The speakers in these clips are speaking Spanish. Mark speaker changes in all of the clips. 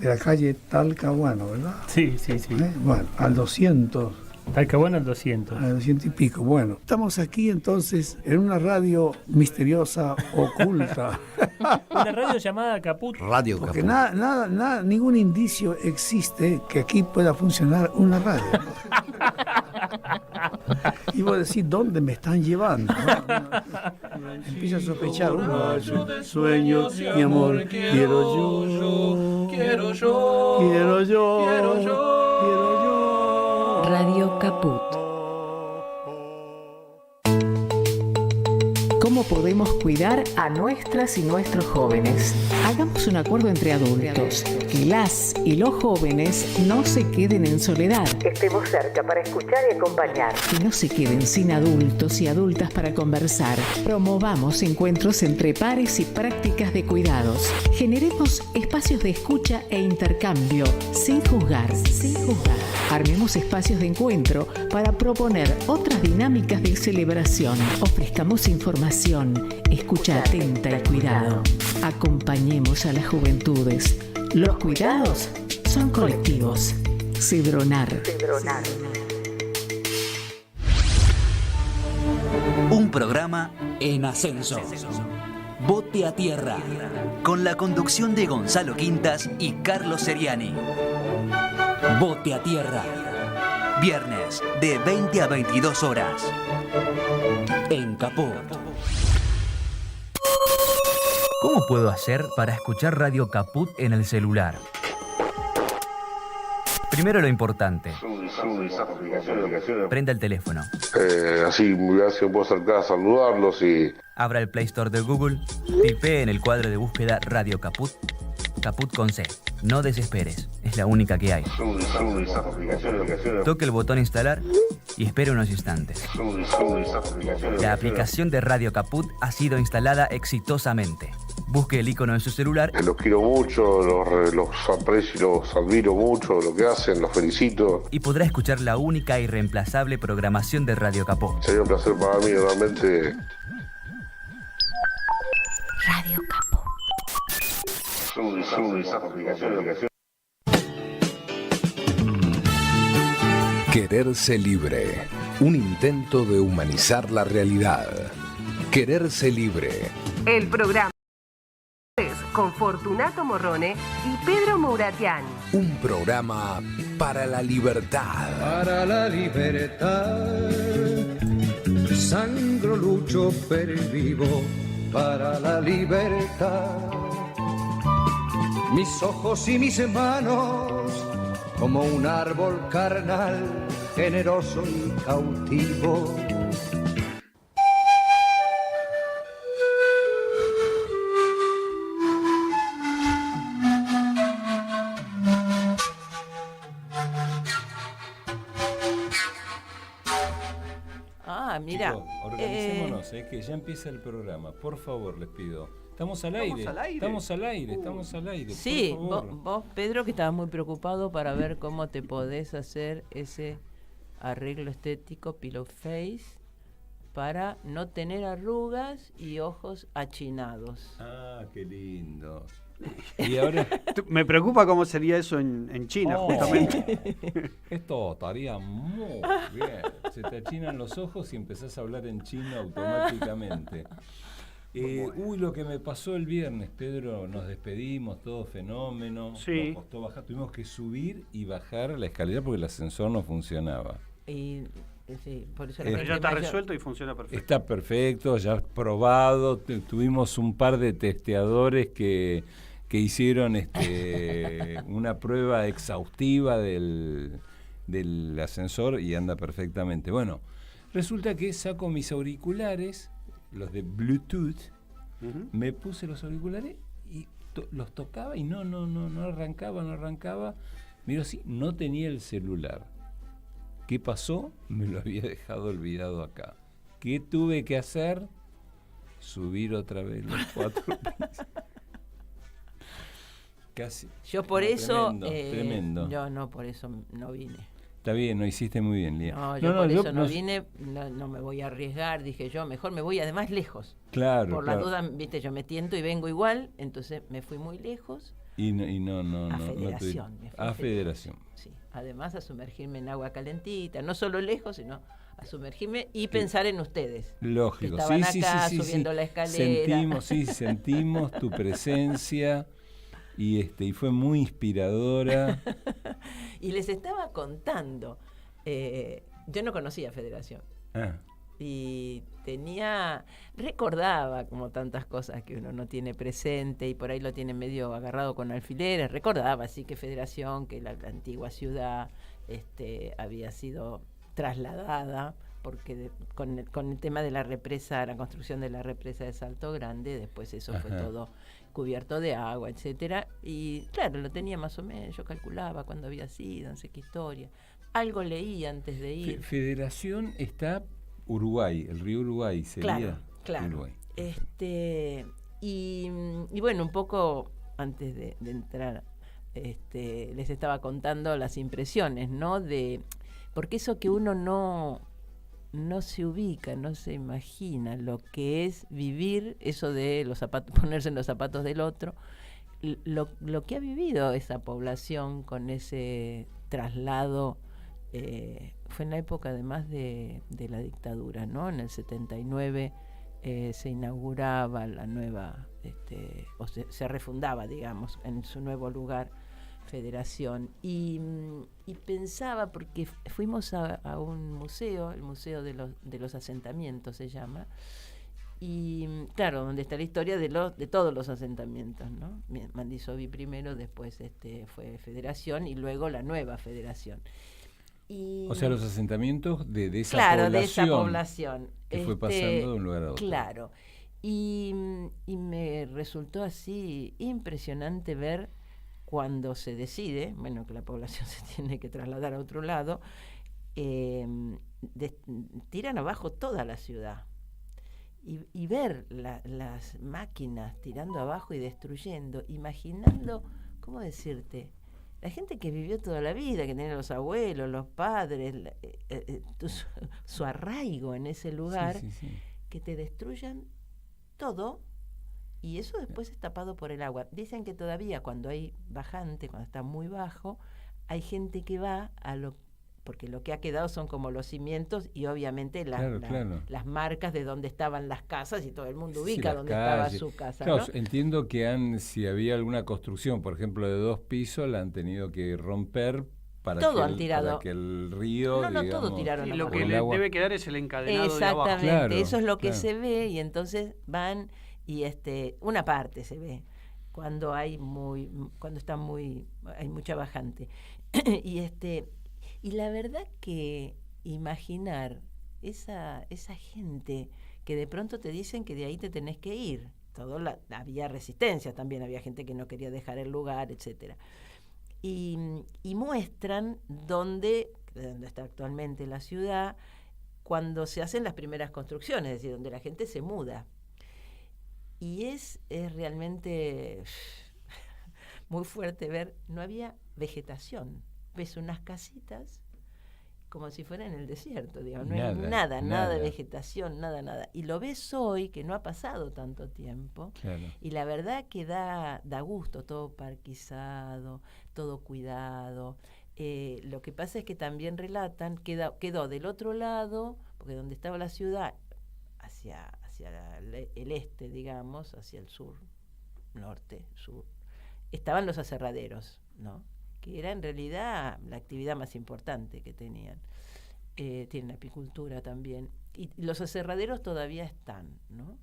Speaker 1: de la calle Talcahuano, ¿verdad?
Speaker 2: Sí.
Speaker 1: Bueno, al 200.
Speaker 2: Talcahuano al 200.
Speaker 1: Al 200 y pico. Bueno, estamos aquí entonces en una radio misteriosa, oculta.
Speaker 2: Una radio llamada Caput.
Speaker 3: Radio
Speaker 1: Porque
Speaker 3: Caput.
Speaker 1: ningún indicio existe que aquí pueda funcionar una radio. Y vos decís, ¿dónde me están llevando? Empieza a sospechar uno. Sueño, mi amor, quiero yo.
Speaker 4: Radio Caput. ¿Cómo podemos cuidar a nuestras y nuestros jóvenes? Hagamos un acuerdo entre adultos, que las y los jóvenes no se queden en soledad. Estemos cerca para escuchar y acompañar. Que no se queden sin adultos y adultas para conversar. Promovamos encuentros entre pares y prácticas de cuidados. Generemos espacios de escucha e intercambio, sin juzgar. Armemos espacios de encuentro para proponer otras dinámicas de celebración. Ofrezcamos información, escucha atenta y cuidado. Acompañemos a las juventudes. Los cuidados son colectivos. Cedronar.
Speaker 5: Un programa en ascenso. Bote a tierra. Con la conducción de Gonzalo Quintas y Carlos Seriani. Bote a tierra. Viernes de 20 a 22 horas. En Caput. ¿Cómo puedo hacer para escuchar Radio Caput en el celular? Primero lo importante. Prenda el teléfono.
Speaker 6: Así me puedo acercar a saludarlos y...
Speaker 5: Abra el Play Store de Google. Tipee en el cuadro de búsqueda Radio Caput. Caput con C. No desesperes. Es la única que hay. Toque el botón instalar y espere unos instantes. La aplicación de Radio Caput ha sido instalada exitosamente. Busque el icono en su celular.
Speaker 6: Los quiero mucho, los aprecio y los admiro mucho, lo que hacen, los felicito.
Speaker 5: Y podrá escuchar la única e irreemplazable programación de Radio Caput.
Speaker 6: Sería un placer para mí, realmente.
Speaker 4: Radio Caput.
Speaker 7: Quererse libre. Un intento de humanizar la realidad. Quererse libre.
Speaker 8: El programa con Fortunato Morrone y Pedro Mouratian.
Speaker 7: Un programa para la libertad.
Speaker 9: Para la libertad. Sangro, lucho, vivo para la libertad. Mis ojos y mis manos, como un árbol carnal, generoso y cautivo.
Speaker 10: Mira,
Speaker 11: chicos, organicémonos, que ya empieza el programa, por favor, les pido. Estamos al aire.
Speaker 10: Sí,
Speaker 11: por favor.
Speaker 10: Vos, Pedro, que estabas muy preocupado para ver cómo te podés hacer ese arreglo estético, pillow face, para no tener arrugas y ojos achinados.
Speaker 11: Ah, qué lindo. Y ahora
Speaker 2: me preocupa cómo sería eso en China, justamente.
Speaker 11: Esto estaría muy bien. Se te achinan los ojos y empezás a hablar en chino automáticamente. Lo que me pasó el viernes, Pedro, nos despedimos, todo fenómeno.
Speaker 2: Sí.
Speaker 11: Nos costó bajar, tuvimos que subir y bajar la escalera porque el ascensor no funcionaba.
Speaker 10: Sí, por eso
Speaker 2: Pero ya está resuelto y funciona perfecto.
Speaker 11: Está perfecto, ya probado. Tuvimos un par de testeadores que hicieron una prueba exhaustiva del ascensor y anda perfectamente. Bueno, resulta que saco mis auriculares, los de Bluetooth, me puse los auriculares y los tocaba y no arrancaba. Miro así, no tenía el celular. ¿Qué pasó? Me lo había dejado olvidado acá. ¿Qué tuve que hacer? Subir otra vez los 4 pisos. Casi.
Speaker 10: Yo por eso...
Speaker 11: Tremendo.
Speaker 10: Yo no, por eso no vine.
Speaker 11: Está bien, no hiciste muy bien, Lía.
Speaker 10: No, yo por eso no vine, no me voy a arriesgar, dije yo, mejor me voy además lejos.
Speaker 11: Claro,
Speaker 10: por la duda, viste, yo me tiento y vengo igual, entonces me fui muy lejos
Speaker 11: Y no
Speaker 10: Federación. Me fui
Speaker 11: a Federación.
Speaker 10: Sí, además a sumergirme en agua calentita, no solo lejos, sino a sumergirme y pensar en ustedes.
Speaker 11: Lógico,
Speaker 10: que estaban
Speaker 11: sí,
Speaker 10: acá,
Speaker 11: sí,
Speaker 10: subiendo la escalera.
Speaker 11: Sentimos tu presencia y fue muy inspiradora.
Speaker 10: Y les estaba contando, yo no conocía Federación. Y recordaba como tantas cosas que uno no tiene presente y por ahí lo tiene medio agarrado con alfileres, recordaba así que Federación, que la antigua ciudad había sido trasladada porque con el tema de la represa, la construcción de la represa de Salto Grande, después eso fue todo cubierto de agua, etcétera, y claro, lo tenía más o menos, yo calculaba cuándo había sido, no sé qué historia, algo leí antes de ir.
Speaker 11: Federación está Uruguay, el río Uruguay sería.
Speaker 10: Claro.
Speaker 11: Uruguay.
Speaker 10: Y bueno, un poco antes de entrar, les estaba contando las impresiones, ¿no? Porque eso que uno no se ubica, no se imagina lo que es vivir eso de los zapatos, ponerse en los zapatos del otro, lo que ha vivido esa población con ese traslado. Fue en la época además de la dictadura, ¿no? En el 79 se inauguraba la nueva, se refundaba, digamos, en su nuevo lugar, Federación. Y pensaba, porque fuimos a un museo, el Museo de los Asentamientos se llama, y claro, donde está la historia de todos los asentamientos, ¿no? Mandisoví primero, después fue Federación y luego la nueva Federación.
Speaker 11: O sea, los asentamientos de esa población.
Speaker 10: De esa población.
Speaker 11: Que fue pasando de un lugar a otro.
Speaker 10: Claro. Y me resultó así impresionante ver cuando se decide, bueno, que la población se tiene que trasladar a otro lado, tiran abajo toda la ciudad. Y ver las máquinas tirando abajo y destruyendo, imaginando, ¿cómo decirte? La gente que vivió toda la vida, que tenía los abuelos, los padres, su arraigo en ese lugar, que te destruyan todo y eso después es tapado por el agua. Dicen que todavía cuando hay bajante, cuando está muy bajo, hay gente que va porque lo que ha quedado son como los cimientos y obviamente las marcas de donde estaban las casas y todo el mundo ubica dónde estaba su casa.
Speaker 11: Claro,
Speaker 10: ¿no?
Speaker 11: entiendo que si había alguna construcción, por ejemplo, de 2 pisos, la han tenido que romper para que el río...
Speaker 10: No, todo tiraron.
Speaker 2: Sí, lo que le debe quedar es el encadenado de abajo.
Speaker 10: Exactamente, eso es lo que se ve y entonces van y una parte se ve cuando hay mucha bajante. Y la verdad que imaginar esa gente que de pronto te dicen que de ahí te tenés que ir. Había resistencia también, había gente que no quería dejar el lugar, etcétera. Y muestran dónde está actualmente la ciudad, cuando se hacen las primeras construcciones, es decir, donde la gente se muda. Y es realmente muy fuerte ver, no había vegetación. Ves unas casitas como si fuera en el desierto, digamos, no hay nada de vegetación, nada. Y lo ves hoy, que no ha pasado tanto tiempo, y la verdad que da gusto, todo parquizado, todo cuidado. Lo que pasa es que también relatan, quedó del otro lado, porque donde estaba la ciudad, hacia el este, digamos, hacia el sur, norte, sur, estaban los aserraderos, ¿no? Que era en realidad la actividad más importante que tenían. Tienen apicultura también. Y los aserraderos todavía están, ¿no?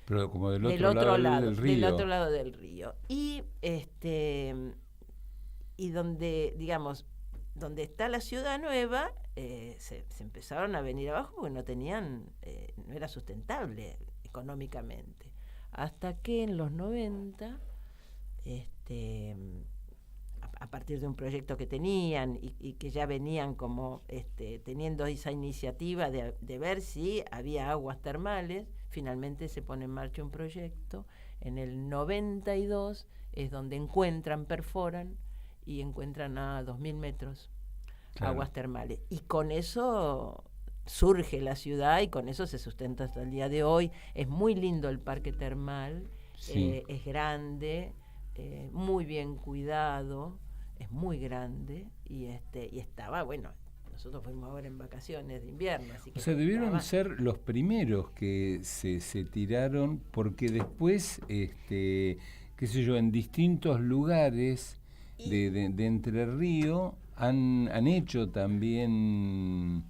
Speaker 11: Pero como del otro lado del río.
Speaker 10: Del otro lado del río. Y donde, digamos, donde está la ciudad nueva, se empezaron a venir abajo porque no era sustentable económicamente. Hasta que en los 90, a partir de un proyecto que tenían y que ya venían como teniendo esa iniciativa de ver si había aguas termales, finalmente se pone en marcha un proyecto. En el 92 es donde perforan y encuentran a 2.000 metros aguas termales. Y con eso surge la ciudad y con eso se sustenta hasta el día de hoy. Es muy lindo el parque termal, es grande, muy bien cuidado, es muy grande y estaba, bueno, nosotros fuimos ahora en vacaciones de invierno, así que...
Speaker 11: O sea, debieron ser los primeros que se tiraron, porque después, qué sé yo, en distintos lugares de Entre Ríos han hecho también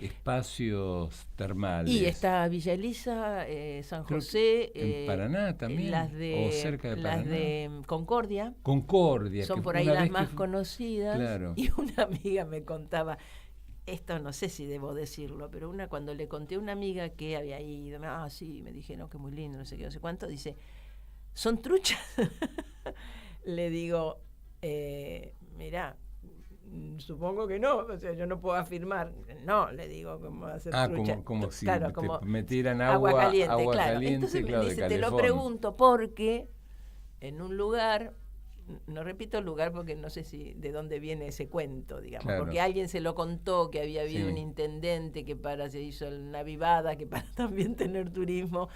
Speaker 11: espacios termales.
Speaker 10: Y está Villa Elisa, San José,
Speaker 11: en Paraná también, o cerca de Paraná.
Speaker 10: Las de Concordia.
Speaker 11: Concordia.
Speaker 10: Son
Speaker 11: que
Speaker 10: por ahí
Speaker 11: una
Speaker 10: las
Speaker 11: vez
Speaker 10: más conocidas.
Speaker 11: Claro.
Speaker 10: Y una amiga me contaba, esto no sé si debo decirlo, pero cuando le conté a una amiga que había ido, sí, me dijeron que muy lindo, no sé qué, no sé cuánto, dice, ¿son truchas? Le digo, mirá, supongo que no, o sea, yo no puedo afirmar. No, le digo, ¿cómo va a ser trucha?
Speaker 11: Como si
Speaker 10: claro,
Speaker 11: te metieran agua
Speaker 10: caliente, claro.
Speaker 11: caliente,
Speaker 10: Entonces
Speaker 11: claro,
Speaker 10: me dice,
Speaker 11: de
Speaker 10: te lo
Speaker 11: calefón.
Speaker 10: pregunto porque en un lugar, no repito el lugar porque no sé si de dónde viene ese cuento, digamos,
Speaker 11: Claro.
Speaker 10: porque alguien se lo contó, que había habido
Speaker 11: Sí.
Speaker 10: un intendente que se hizo una vivada, que para también tener turismo,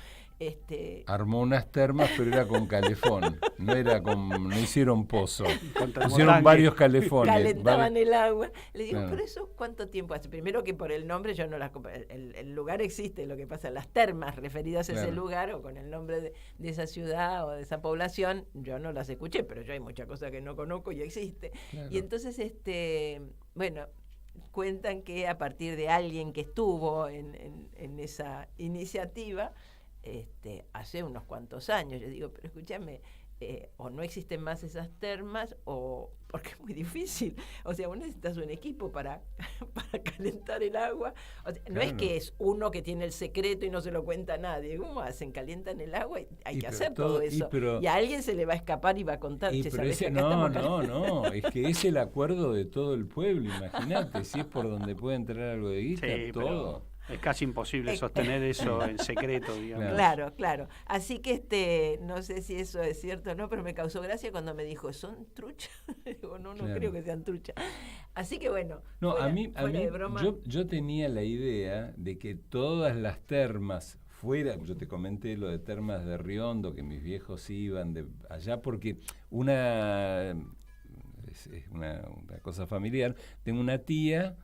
Speaker 11: Armó unas termas, pero era con calefón, no hicieron pozo,
Speaker 2: Con
Speaker 11: pusieron
Speaker 2: termotanque.
Speaker 11: varios calefones.
Speaker 10: calentaban el agua. Le digo,
Speaker 11: Claro.
Speaker 10: ¿pero eso cuánto tiempo hace? Primero que por el nombre yo no las el lugar existe, lo que pasa, las termas referidas a ese
Speaker 11: Claro.
Speaker 10: lugar o con el nombre de esa ciudad o de esa población, yo no las escuché, pero yo hay muchas cosas que no conozco y existe.
Speaker 11: Claro.
Speaker 10: Y entonces, bueno, cuentan que a partir de alguien que estuvo en esa iniciativa, hace unos cuantos años, yo digo, pero escúchame, o no existen más esas termas, o porque es muy difícil. O sea, vos necesitas un equipo para calentar el agua. O sea, no es
Speaker 11: Claro.
Speaker 10: que es uno que tiene el secreto y no se lo cuenta a nadie. ¿Cómo hacen? Calientan el agua y hay
Speaker 11: Y
Speaker 10: que
Speaker 11: pero
Speaker 10: hacer todo eso. Y a alguien se le va a escapar y va a contar,
Speaker 11: Y
Speaker 10: "Che,
Speaker 11: pero
Speaker 10: ¿sabés que
Speaker 11: ese,
Speaker 10: acá
Speaker 11: no,
Speaker 10: estamos
Speaker 11: no, es que es el acuerdo de todo el pueblo, imagínate, si es por donde puede entrar algo de guita,
Speaker 2: Sí,
Speaker 11: todo.
Speaker 2: pero es casi imposible sostener eso en secreto, digamos.
Speaker 11: Claro.
Speaker 10: Claro. Así que no sé si eso es cierto o no, pero me causó gracia cuando me dijo, ¿son truchas? Digo, no
Speaker 11: Claro.
Speaker 10: creo que sean truchas. Así que bueno,
Speaker 11: No,
Speaker 10: fuera
Speaker 11: a mí
Speaker 10: de broma.
Speaker 11: yo tenía la idea de que todas las termas fuera, yo te comenté lo de termas de Riondo, que mis viejos iban de allá porque es una cosa familiar, tengo una tía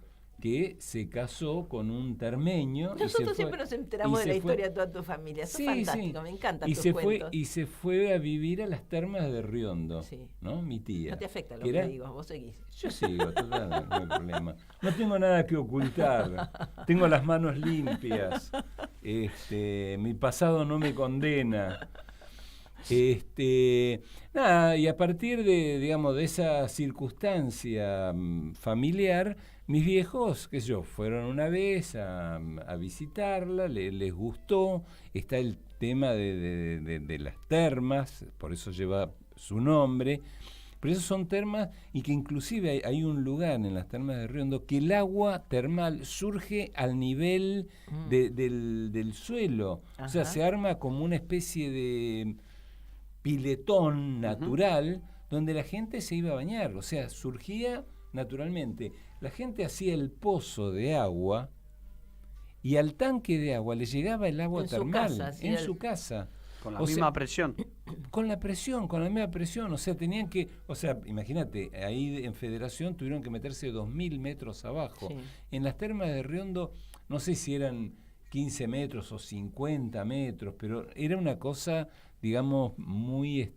Speaker 11: que se casó con un termeño.
Speaker 10: Nosotros siempre nos enteramos de la
Speaker 11: fue-
Speaker 10: historia de toda tu familia. Eso
Speaker 11: Sí,
Speaker 10: es fantástico,
Speaker 11: sí.
Speaker 10: me encantan
Speaker 11: y
Speaker 10: tus
Speaker 11: se
Speaker 10: cuentos.
Speaker 11: se fue a vivir a las termas de Riondo,
Speaker 10: Sí.
Speaker 11: ¿no? Mi tía.
Speaker 10: No te afecta lo
Speaker 11: que
Speaker 10: que
Speaker 11: era-
Speaker 10: digo, vos seguís.
Speaker 11: Yo sigo, total, no hay problema. No tengo nada que ocultar. Tengo las manos limpias. Mi pasado no me condena. Nada, y a partir de esa circunstancia familiar, mis viejos, qué sé yo, fueron una vez a visitarla, les gustó, está el tema de las termas, por eso lleva su nombre, pero esas son termas y que inclusive hay un lugar en las termas de Riondo que el agua termal surge al nivel del suelo, o sea,
Speaker 10: Ajá.
Speaker 11: se arma como una especie de piletón natural donde la gente se iba a bañar, o sea, surgía naturalmente. La gente hacía el pozo de agua y al tanque de agua le llegaba el agua
Speaker 10: En su
Speaker 11: termal
Speaker 10: casa, sí,
Speaker 11: en su casa.
Speaker 2: Con la
Speaker 11: O
Speaker 2: misma
Speaker 11: sea,
Speaker 2: presión.
Speaker 11: con la misma presión, o sea, tenían que, o sea, imagínate, ahí en Federación tuvieron que meterse 2000 metros abajo.
Speaker 10: Sí.
Speaker 11: En las termas de Riondo, no sé si eran 15 metros o 50 metros, pero era una cosa, digamos, muy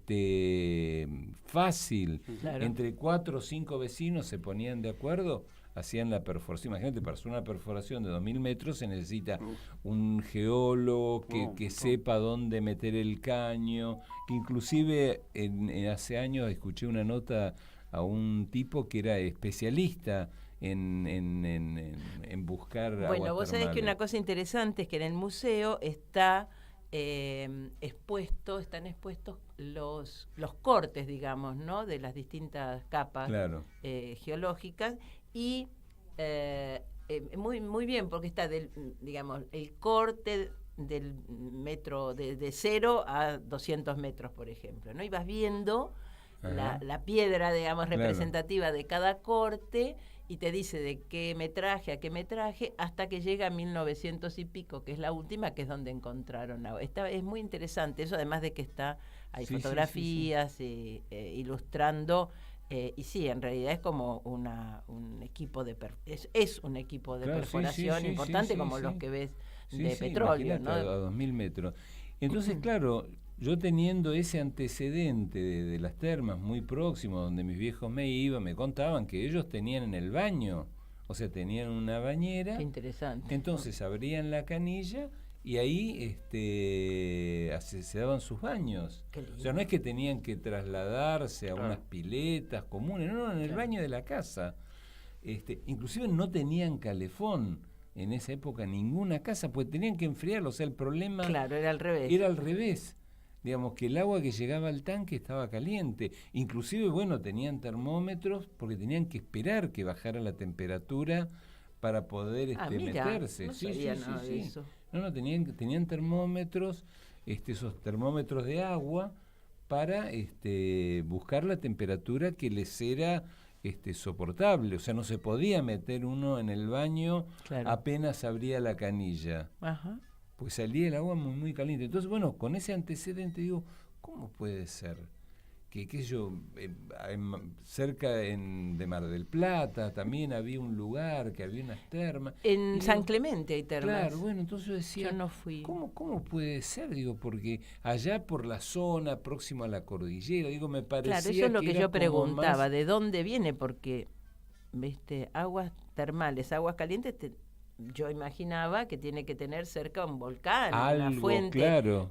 Speaker 11: fácil.
Speaker 10: Claro.
Speaker 11: Entre 4 o 5 vecinos se ponían de acuerdo, hacían la perforación. Imagínate, para hacer una perforación de 2000 metros se necesita un geólogo que sepa dónde meter el caño, que inclusive hace años escuché una nota a un tipo que era especialista en buscar aguas
Speaker 10: Bueno, vos sabés que
Speaker 11: termales.
Speaker 10: una cosa interesante es que en el museo están expuestos los cortes, digamos, ¿no? De las distintas capas
Speaker 11: Claro.
Speaker 10: geológicas y muy bien porque está digamos, el corte del metro de 0 a 200 metros, por ejemplo, ¿no? Y vas viendo la piedra, digamos,
Speaker 11: Claro.
Speaker 10: representativa de cada corte y te dice de qué metraje a qué metraje hasta que llega a 1900 y pico, que es la última, que es donde encontraron agua. Es muy interesante eso, además de que está hay
Speaker 11: Sí, sí, sí,
Speaker 10: fotografías ilustrando. Y sí, en realidad es como un equipo es un equipo de
Speaker 11: Claro,
Speaker 10: perforación importante, como los que ves de petróleo, ¿no?
Speaker 11: A 2000 metros. Entonces, claro, yo teniendo ese antecedente de las termas muy próximo, donde mis viejos me contaban que ellos tenían en el baño, o sea, tenían una bañera.
Speaker 10: Qué interesante.
Speaker 11: Entonces abrían la canilla y ahí se daban sus baños. O sea, no es que tenían que trasladarse a unas piletas comunes, no, en el baño de la casa. Inclusive no tenían calefón en esa época ninguna casa, pues tenían que enfriarlo. O sea, el problema
Speaker 10: era al revés.
Speaker 11: Era al revés. Digamos que el agua que llegaba al tanque estaba caliente. Inclusive, bueno, tenían termómetros porque tenían que esperar que bajara la temperatura para poder meterse.
Speaker 10: No sabía nada de eso.
Speaker 11: No, tenían termómetros, esos termómetros de agua para buscar la temperatura que les era soportable. O sea, no se podía meter uno en el baño apenas abría la canilla.
Speaker 10: Ajá.
Speaker 11: Pues salía el agua muy, muy caliente. Entonces, bueno, con ese antecedente digo, ¿cómo puede ser que cerca de Mar del Plata también había un lugar, que había unas termas?
Speaker 10: En San Clemente hay termas.
Speaker 11: Claro, bueno, entonces yo decía,
Speaker 10: yo no fui.
Speaker 11: ¿Cómo puede ser? Digo, porque allá por la zona, próximo a la cordillera, digo, me parecía
Speaker 10: Claro, eso es lo que yo preguntaba,
Speaker 11: más...
Speaker 10: ¿de dónde viene? Porque, aguas termales, aguas calientes, yo imaginaba que tiene que tener cerca un volcán, una fuente,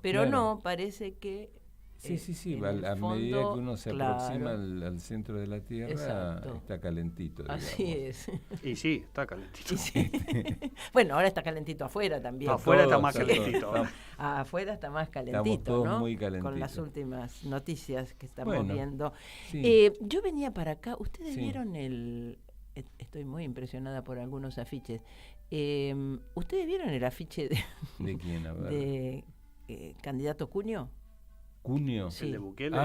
Speaker 10: pero no, parece que
Speaker 11: sí, a medida que uno se aproxima al centro de la Tierra, está calentito, digamos.
Speaker 10: Así es.
Speaker 2: Y sí, está calentito.
Speaker 10: Bueno, ahora está calentito afuera también.
Speaker 2: Afuera está más calentito.
Speaker 10: Afuera está más calentito,
Speaker 11: estamos todos, ¿no? Muy
Speaker 10: calentitos. Con las últimas noticias que estamos viendo.
Speaker 11: Sí.
Speaker 10: Yo venía para acá, ustedes vieron estoy muy impresionada por algunos afiches. ¿Ustedes vieron el afiche
Speaker 11: ¿De quién? A ver.
Speaker 10: De candidato Cunio?
Speaker 11: ¿Cunio?
Speaker 10: Sí.
Speaker 2: ¿El de Bukele?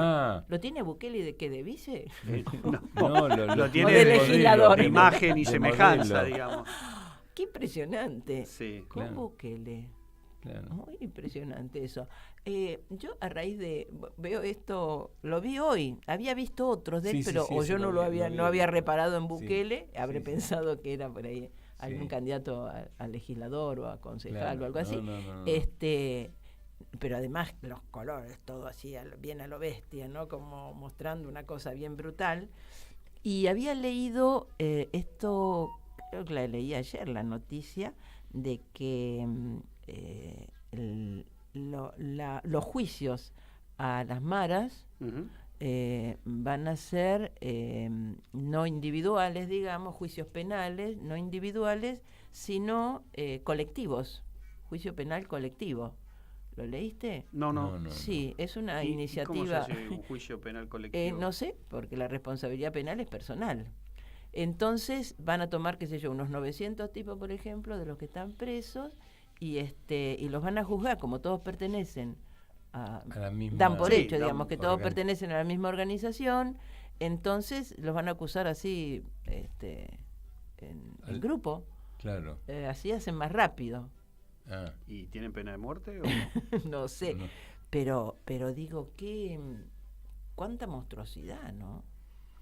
Speaker 10: ¿Lo tiene Bukele de qué? ¿De vice?
Speaker 11: No, lo tiene
Speaker 10: de legislador.
Speaker 2: De imagen y semejanza, digamos.
Speaker 10: Qué impresionante.
Speaker 2: Sí,
Speaker 10: con Bukele.
Speaker 11: Claro.
Speaker 10: Muy impresionante eso. Yo a raíz veo esto, lo vi hoy, había visto otros de él, pero yo no lo había reparado en Bukele, habré pensado que era por ahí algún candidato a legislador o a concejal o algo así.
Speaker 11: No.
Speaker 10: Pero además los colores, todo así bien a lo bestia, ¿no? Como mostrando una cosa bien brutal. Y había leído esto, creo que la leí ayer, la noticia de que los juicios a las maras van a ser no individuales, digamos, juicios penales, no individuales, sino colectivos, juicio penal colectivo. ¿Lo leíste?
Speaker 2: No.
Speaker 10: Sí, es una iniciativa.
Speaker 2: ¿Cómo se hace un juicio penal colectivo?
Speaker 10: No sé, porque la responsabilidad penal es personal. Entonces van a tomar, qué sé yo, unos 900 tipos, por ejemplo, de los que están presos y los van a juzgar, como todos pertenecen a la misma, dan por hecho, digamos, que todos pertenecen a la misma organización, entonces los van a acusar así en grupo.
Speaker 11: Claro.
Speaker 10: Así hacen más rápido.
Speaker 2: ¿Y tienen pena de muerte?
Speaker 10: No sé, no. Pero digo, cuánta monstruosidad, ¿no?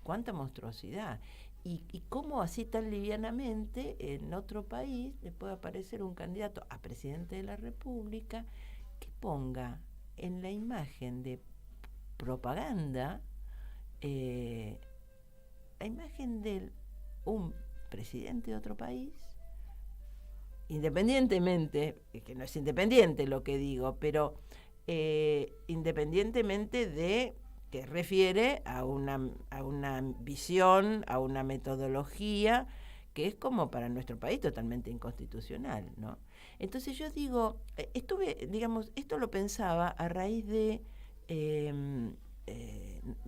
Speaker 10: Cuánta monstruosidad. Y cómo así tan livianamente en otro país le puede aparecer un candidato a presidente de la República que ponga en la imagen de propaganda la imagen de un presidente de otro país, independientemente, que no es independiente lo que digo, pero independientemente de que refiere a una visión, a una metodología que es como para nuestro país totalmente inconstitucional, ¿no? Entonces yo digo, esto lo pensaba a raíz de,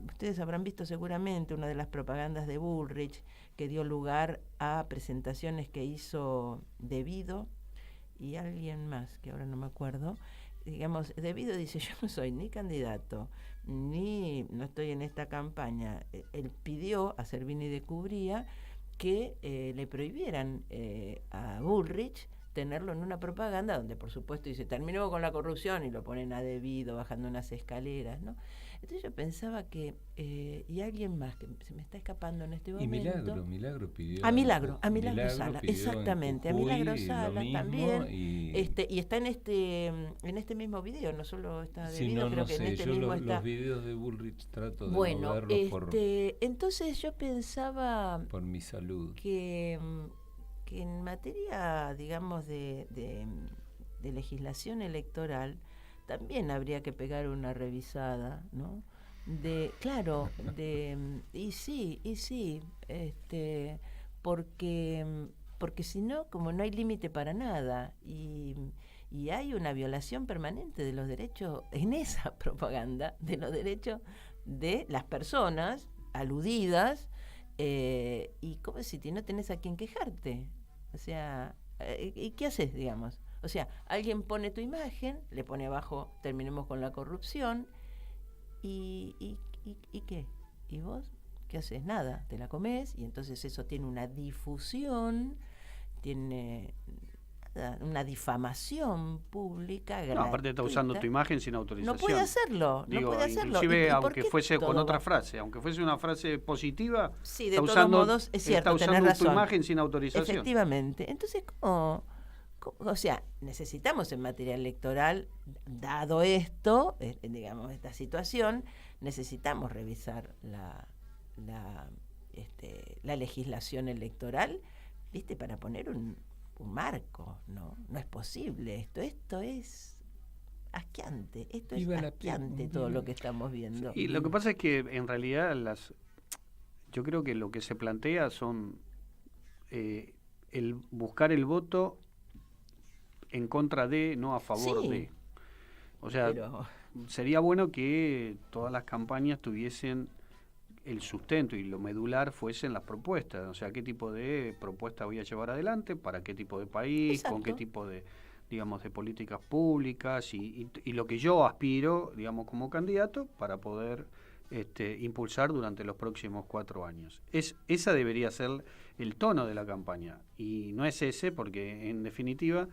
Speaker 10: ustedes habrán visto seguramente una de las propagandas de Bullrich que dio lugar a presentaciones que hizo Devido y alguien más, que ahora no me acuerdo. Digamos, Devido dice, yo no soy ni candidato, ni no estoy en esta campaña. Él pidió a Servini de Cubría que le prohibieran a Bullrich tenerlo en una propaganda donde por supuesto dice terminó con la corrupción y lo ponen a debido bajando unas escaleras, ¿no? Entonces yo pensaba que y alguien más que se me está escapando en este momento.
Speaker 11: Y Milagro pidió
Speaker 10: a Milagro Sala, exactamente, a Milagro Sala
Speaker 11: mismo,
Speaker 10: también y está en este mismo video, no solo está debido, creo que en este
Speaker 11: yo
Speaker 10: mismo está.
Speaker 11: Los videos de Bullrich trato de
Speaker 10: bueno,
Speaker 11: no verlos
Speaker 10: entonces yo pensaba
Speaker 11: por mi salud
Speaker 10: que en materia, digamos, de legislación electoral también habría que pegar una revisada, ¿no? Porque si no, como no hay límite para nada y hay una violación permanente de los derechos en esa propaganda, de los derechos de las personas aludidas, y como si no tenés a quien quejarte. O sea, ¿y qué haces, digamos? O sea, alguien pone tu imagen, le pone abajo, terminemos con la corrupción, ¿y qué? ¿Y vos qué haces? Nada, te la comés, y entonces eso tiene una difusión, tiene una difamación pública gratuita.
Speaker 2: No, aparte está usando tu imagen sin autorización.
Speaker 10: No puede hacerlo,
Speaker 2: inclusive aunque fuese con otra frase, aunque fuese una frase positiva,
Speaker 10: sí, de todos modos, es cierto,
Speaker 2: está usando
Speaker 10: razón.
Speaker 2: tu imagen sin autorización.
Speaker 10: Efectivamente. Entonces, o sea, necesitamos en materia electoral, dado esto, digamos, esta situación, necesitamos revisar la legislación electoral, ¿viste? Para poner un marco, ¿no? No es posible esto es asqueante, todo lo que estamos viendo.
Speaker 2: Y lo que pasa es que en realidad yo creo que lo que se plantea son el buscar el voto en contra de, no a favor de. O sea, sería bueno que todas las campañas tuviesen el sustento y lo medular fuesen las propuestas, o sea, qué tipo de propuesta voy a llevar adelante, para qué tipo de país,
Speaker 10: exacto,
Speaker 2: con qué tipo de, digamos, de políticas públicas y lo que yo aspiro, digamos, como candidato para poder impulsar durante los próximos 4 años. Esa debería ser el tono de la campaña y no es ese porque en definitiva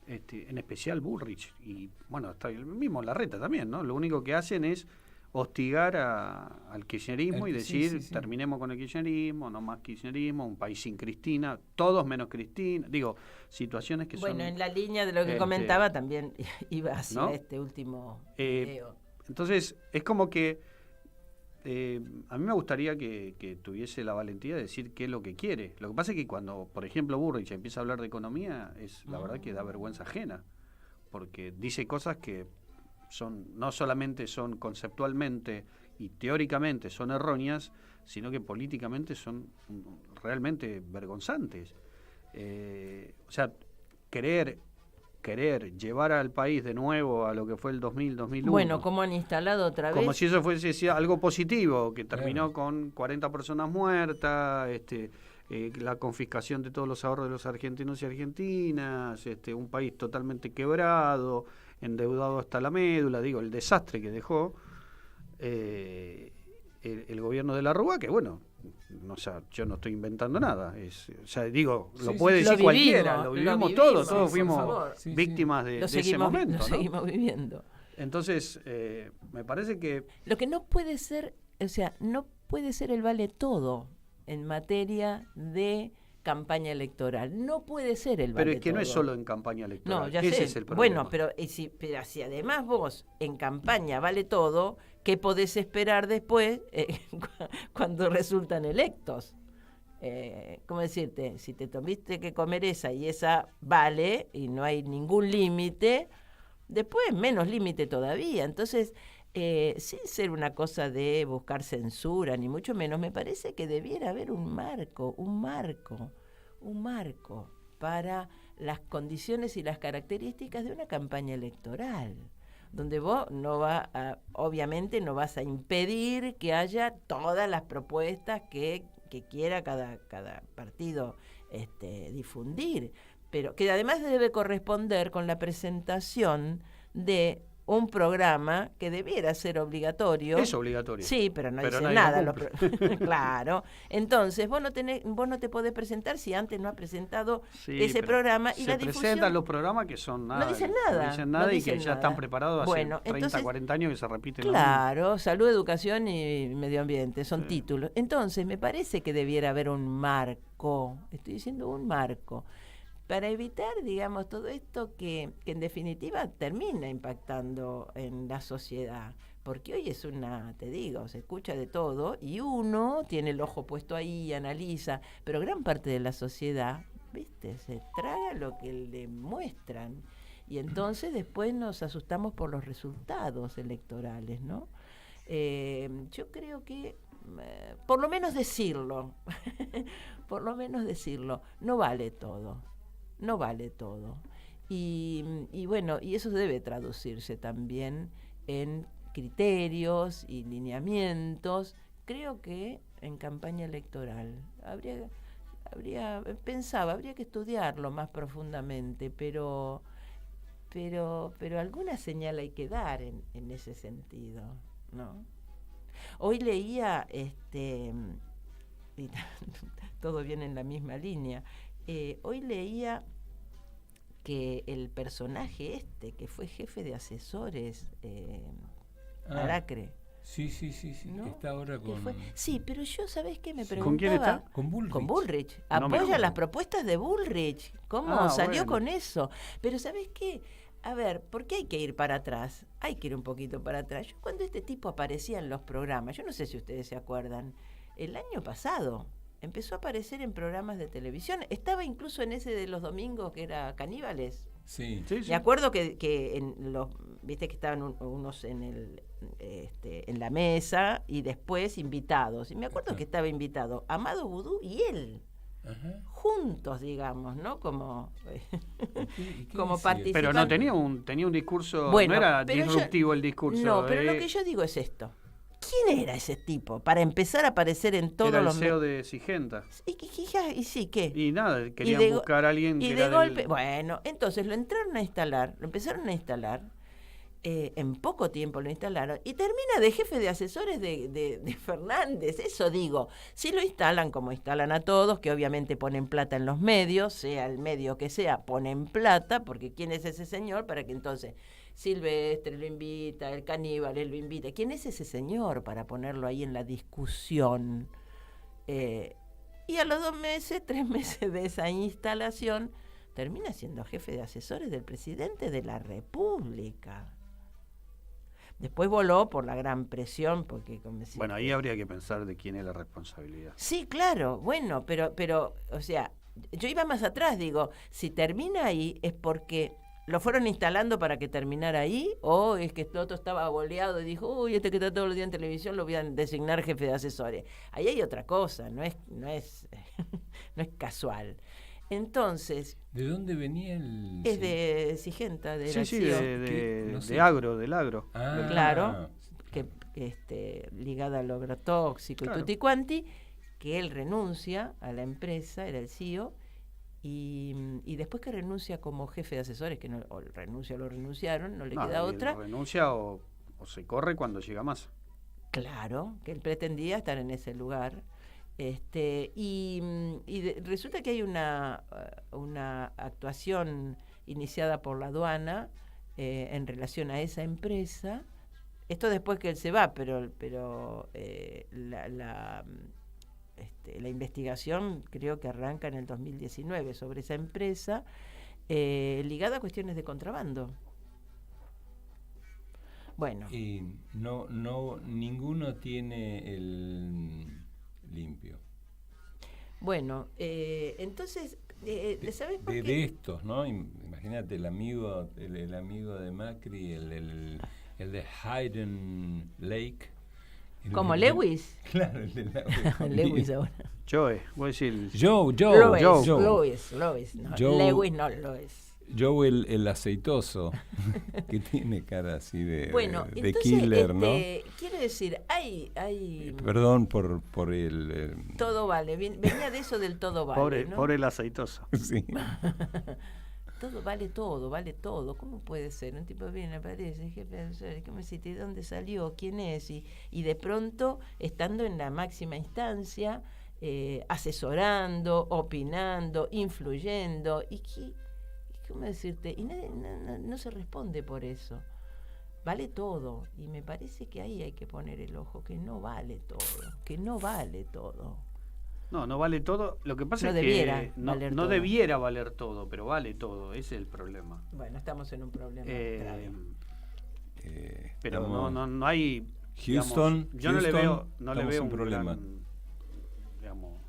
Speaker 2: en especial Bullrich y bueno, está el mismo Larreta también, ¿no? Lo único que hacen es hostigar al kirchnerismo y decir terminemos con el kirchnerismo, no más kirchnerismo, un país sin Cristina, todos menos Cristina, digo, situaciones que son...
Speaker 10: Bueno, en la línea de lo que comentaba también iba hacia, ¿no?, este último video.
Speaker 2: Entonces, es como que a mí me gustaría que tuviese la valentía de decir qué es lo que quiere. Lo que pasa es que cuando, por ejemplo, Bullrich empieza a hablar de economía, la verdad que da vergüenza ajena, porque dice cosas que no solamente son conceptualmente y teóricamente son erróneas, sino que políticamente son realmente vergonzantes. O sea, querer llevar al país de nuevo a lo que fue el 2000-2001.
Speaker 10: Bueno, como han instalado otra vez.
Speaker 2: Como si eso fuese algo positivo, que terminó con 40 personas muertas, la confiscación de todos los ahorros de los argentinos y argentinas, un país totalmente quebrado, endeudado hasta la médula, digo, el desastre que dejó el gobierno de la Rúa, que bueno, o sea, yo no estoy inventando nada, o sea, digo, lo puede decir cualquiera, lo vivimos todos fuimos víctimas de ese momento,
Speaker 10: lo seguimos viviendo.
Speaker 2: Entonces, me parece que...
Speaker 10: Lo que no puede ser, o sea, no puede ser el vale todo en materia de campaña electoral. No puede ser el vale todo.
Speaker 2: Pero es que no es solo en campaña electoral.
Speaker 10: No, ya
Speaker 2: ese
Speaker 10: sé.
Speaker 2: Es el problema.
Speaker 10: Bueno, pero si además vos en campaña vale todo, ¿qué podés esperar después cuando resultan electos? ¿Cómo decirte? Si te tuviste que comer esa y esa vale y no hay ningún límite, después menos límite todavía. Entonces, sin ser una cosa de buscar censura, ni mucho menos, me parece que debiera haber un marco para las condiciones y las características de una campaña electoral, donde vos obviamente no vas a impedir que haya todas las propuestas que quiera cada partido difundir, pero que además debe corresponder con la presentación de un programa que debiera ser obligatorio.
Speaker 2: Es obligatorio.
Speaker 10: Sí, pero no dice
Speaker 2: nadie
Speaker 10: nada.
Speaker 2: lo cumple.
Speaker 10: Claro. Entonces, vos no te podés presentar si antes no has presentado
Speaker 2: Sí,
Speaker 10: ese
Speaker 2: pero
Speaker 10: programa. Y
Speaker 2: se
Speaker 10: la difusión...
Speaker 2: presentan los programas que son nada.
Speaker 10: No dicen nada.
Speaker 2: No dicen nada
Speaker 10: no
Speaker 2: y
Speaker 10: dicen
Speaker 2: que ya
Speaker 10: nada.
Speaker 2: están preparados hace
Speaker 10: Bueno,
Speaker 2: 30,
Speaker 10: entonces,
Speaker 2: 40 años que se repiten. lo
Speaker 10: claro, salud, educación y medio ambiente, son
Speaker 2: Sí.
Speaker 10: títulos. Entonces, me parece que debiera haber un marco, estoy diciendo un marco, para evitar, digamos, todo esto que en definitiva termina impactando en la sociedad. Porque hoy es te digo, se escucha de todo y uno tiene el ojo puesto ahí, analiza, pero gran parte de la sociedad, ¿viste? Se traga lo que le muestran. Y entonces después nos asustamos por los resultados electorales, ¿no? Yo creo que, por lo menos decirlo, no vale todo. Y bueno, y eso debe traducirse también en criterios y lineamientos. Creo que en campaña electoral habría que estudiarlo más profundamente, pero alguna señal hay que dar en ese sentido, ¿no? Hoy leía, y todo viene en la misma línea, hoy leía que el personaje que fue jefe de asesores, Aracre.
Speaker 11: Sí,
Speaker 10: ¿no?
Speaker 11: que está ahora con...
Speaker 10: Sí, pero yo, ¿sabés qué? Me preguntaba...
Speaker 2: ¿Con quién está?
Speaker 11: Con Bullrich.
Speaker 10: Con Bullrich.
Speaker 2: No me
Speaker 10: Apoya
Speaker 2: acuerdo.
Speaker 10: las propuestas de Bullrich. ¿Cómo
Speaker 2: Ah,
Speaker 10: salió
Speaker 2: bueno.
Speaker 10: con eso? Pero ¿sabés qué? A ver, ¿por qué hay que ir para atrás? Hay que ir un poquito para atrás. Yo, cuando este tipo aparecía en los programas, yo no sé si ustedes se acuerdan, el año pasado empezó a aparecer en programas de televisión. Estaba incluso en ese de los domingos que era Caníbales.
Speaker 11: Sí.
Speaker 2: Sí, sí.
Speaker 10: Me acuerdo que viste que estaban unos en la mesa y después invitados. Y me acuerdo
Speaker 11: Ajá.
Speaker 10: que estaba invitado Amado Vudú y él,
Speaker 11: Ajá.
Speaker 10: juntos, digamos, ¿no? Como
Speaker 11: ¿Y qué
Speaker 10: como
Speaker 11: decía?
Speaker 10: participan-
Speaker 2: Pero no tenía un discurso,
Speaker 10: Bueno,
Speaker 2: no era
Speaker 10: pero
Speaker 2: disruptivo
Speaker 10: yo-
Speaker 2: el discurso.
Speaker 10: No, pero lo que yo digo es esto. ¿Quién era ese tipo para empezar a aparecer en todos
Speaker 2: era el
Speaker 10: los
Speaker 2: CEO de Sigenta.
Speaker 10: y sí, ¿qué?
Speaker 2: Y nada, querían
Speaker 10: de go-
Speaker 2: buscar a alguien
Speaker 10: Y
Speaker 2: que
Speaker 10: de
Speaker 2: era
Speaker 10: golpe,
Speaker 2: del...
Speaker 10: bueno, entonces lo empezaron a instalar, en poco tiempo lo instalaron, y termina de jefe de asesores de Fernández. Eso digo, si lo instalan como instalan a todos, que obviamente ponen plata en los medios, sea el medio que sea, ponen plata, porque ¿quién es ese señor? Para que entonces Silvestre lo invita, el Caníbales lo invita. ¿Quién es ese señor para ponerlo ahí en la discusión? Y a los 2 meses, 3 meses de esa instalación, termina siendo jefe de asesores del presidente de la República. Después voló por la gran presión, porque...
Speaker 2: Bueno, ahí habría que pensar de quién es la responsabilidad.
Speaker 10: Sí, claro, bueno, pero, o sea, yo iba más atrás, digo, si termina ahí es porque lo fueron instalando para que terminara ahí, o es que el otro estaba boleado y dijo, uy, este que está todo el día en televisión lo voy a designar jefe de asesores. Ahí hay otra cosa, no es no es casual. Entonces...
Speaker 11: ¿De dónde venía el...?
Speaker 10: Es de Sigenta, de la
Speaker 2: Sí,
Speaker 10: CIO.
Speaker 11: No sé.
Speaker 2: de agro, del agro.
Speaker 11: Ah,
Speaker 10: Claro, que ligada al agrotóxico
Speaker 2: Claro.
Speaker 10: y tutti quanti, que él renuncia a la empresa, era el CEO, y después que renuncia como jefe de asesores, que no, o renuncia o lo renunciaron, no le
Speaker 2: No,
Speaker 10: queda
Speaker 2: y
Speaker 10: otra.
Speaker 2: renuncia o se corre cuando llega más.
Speaker 10: Claro, que él pretendía estar en ese lugar. Resulta que hay una actuación iniciada por la aduana en relación a esa empresa. Esto después que él se va, pero la investigación creo que arranca en el 2019 sobre esa empresa ligada a cuestiones de contrabando. Bueno.
Speaker 11: Y ninguno tiene el limpio.
Speaker 10: Bueno, entonces, ¿sabes por qué?
Speaker 11: De estos, ¿no? Imagínate el amigo de Macri, el de Hayden Lake.
Speaker 10: ¿Como Lewis?
Speaker 11: Claro, el de
Speaker 10: Lewis ahora.
Speaker 2: Joe, voy a decir...
Speaker 11: Joe.
Speaker 10: Lewis, no,
Speaker 11: Joe.
Speaker 10: Lewis no, Lewis.
Speaker 11: Joe el aceitoso, que tiene cara así de
Speaker 10: entonces,
Speaker 11: killer, ¿no?
Speaker 10: Quiero decir, hay
Speaker 11: Perdón por el...
Speaker 10: todo vale, venía de eso del todo vale, ¿no?
Speaker 2: Pobre el aceitoso.
Speaker 11: Sí.
Speaker 10: vale todo. ¿Cómo puede ser? Un tipo viene, aparece, jefe, ¿cómo se te dónde salió? ¿Quién es? Y de pronto, estando en la máxima instancia, asesorando, opinando, influyendo, ¿cómo decirte? Y no se responde por eso. Vale todo, y me parece que ahí hay que poner el ojo, que no vale todo.
Speaker 2: No vale todo. Lo que pasa
Speaker 10: No
Speaker 2: es
Speaker 10: debiera
Speaker 2: que
Speaker 10: valer
Speaker 2: no
Speaker 10: todo.
Speaker 2: debiera valer todo, pero vale todo. Ese es el problema.
Speaker 10: Bueno, estamos en un problema grave.
Speaker 2: Pero
Speaker 11: estamos-
Speaker 2: no hay.
Speaker 11: Houston,
Speaker 2: Digamos, yo no le veo
Speaker 11: estamos en
Speaker 2: un
Speaker 11: problema.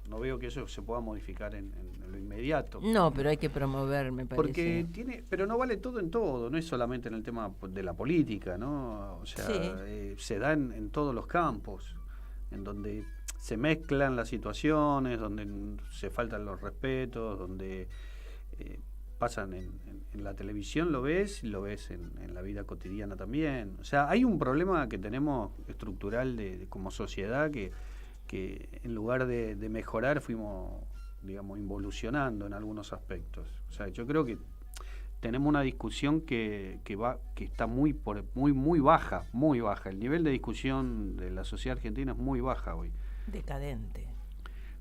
Speaker 2: no veo que eso se pueda modificar en lo inmediato.
Speaker 10: No, pero hay que promover, me parece.
Speaker 2: Porque pero no vale todo en todo, no es solamente en el tema de la política, ¿no? O sea,
Speaker 10: Sí.
Speaker 2: se da en todos los campos, en donde se mezclan las situaciones, donde se faltan los respetos, donde pasan en la televisión, lo ves, y lo ves en la vida cotidiana también. O sea, hay un problema que tenemos estructural como sociedad que en lugar de mejorar fuimos, digamos, involucionando en algunos aspectos. O sea, yo creo que tenemos una discusión que está muy baja. El nivel de discusión de la sociedad argentina es muy baja hoy.
Speaker 10: Decadente.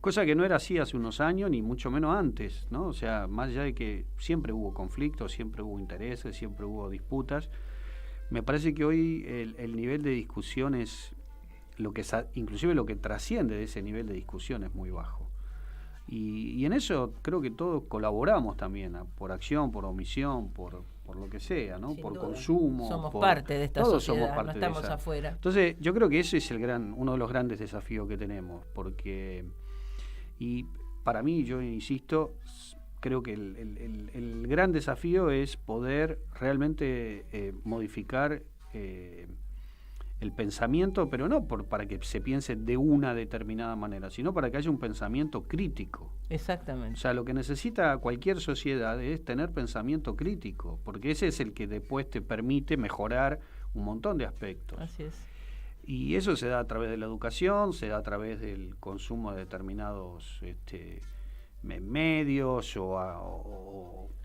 Speaker 2: Cosa que no era así hace unos años, ni mucho menos antes, ¿no? O sea, más allá de que siempre hubo conflictos, siempre hubo intereses, siempre hubo disputas, me parece que hoy el nivel de discusión es inclusive lo que trasciende de ese nivel de discusión es muy bajo. Y en eso creo que todos colaboramos también, por acción, por omisión, por lo que sea, ¿no?
Speaker 10: Sin
Speaker 2: Por
Speaker 10: duda.
Speaker 2: consumo.
Speaker 10: Somos parte de esta
Speaker 2: todos
Speaker 10: sociedad,
Speaker 2: somos parte
Speaker 10: no
Speaker 2: de
Speaker 10: estamos
Speaker 2: esa.
Speaker 10: afuera.
Speaker 2: Entonces, yo creo que ese es uno de los grandes desafíos que tenemos, porque, y para mí, yo insisto, creo que el gran desafío es poder realmente modificar el pensamiento, pero no para que se piense de una determinada manera, sino para que haya un pensamiento crítico.
Speaker 10: Exactamente.
Speaker 2: O sea, lo que necesita cualquier sociedad es tener pensamiento crítico, porque ese es el que después te permite mejorar un montón de aspectos.
Speaker 10: Así es.
Speaker 2: Y eso se da a través de la educación, se da a través del consumo de determinados medios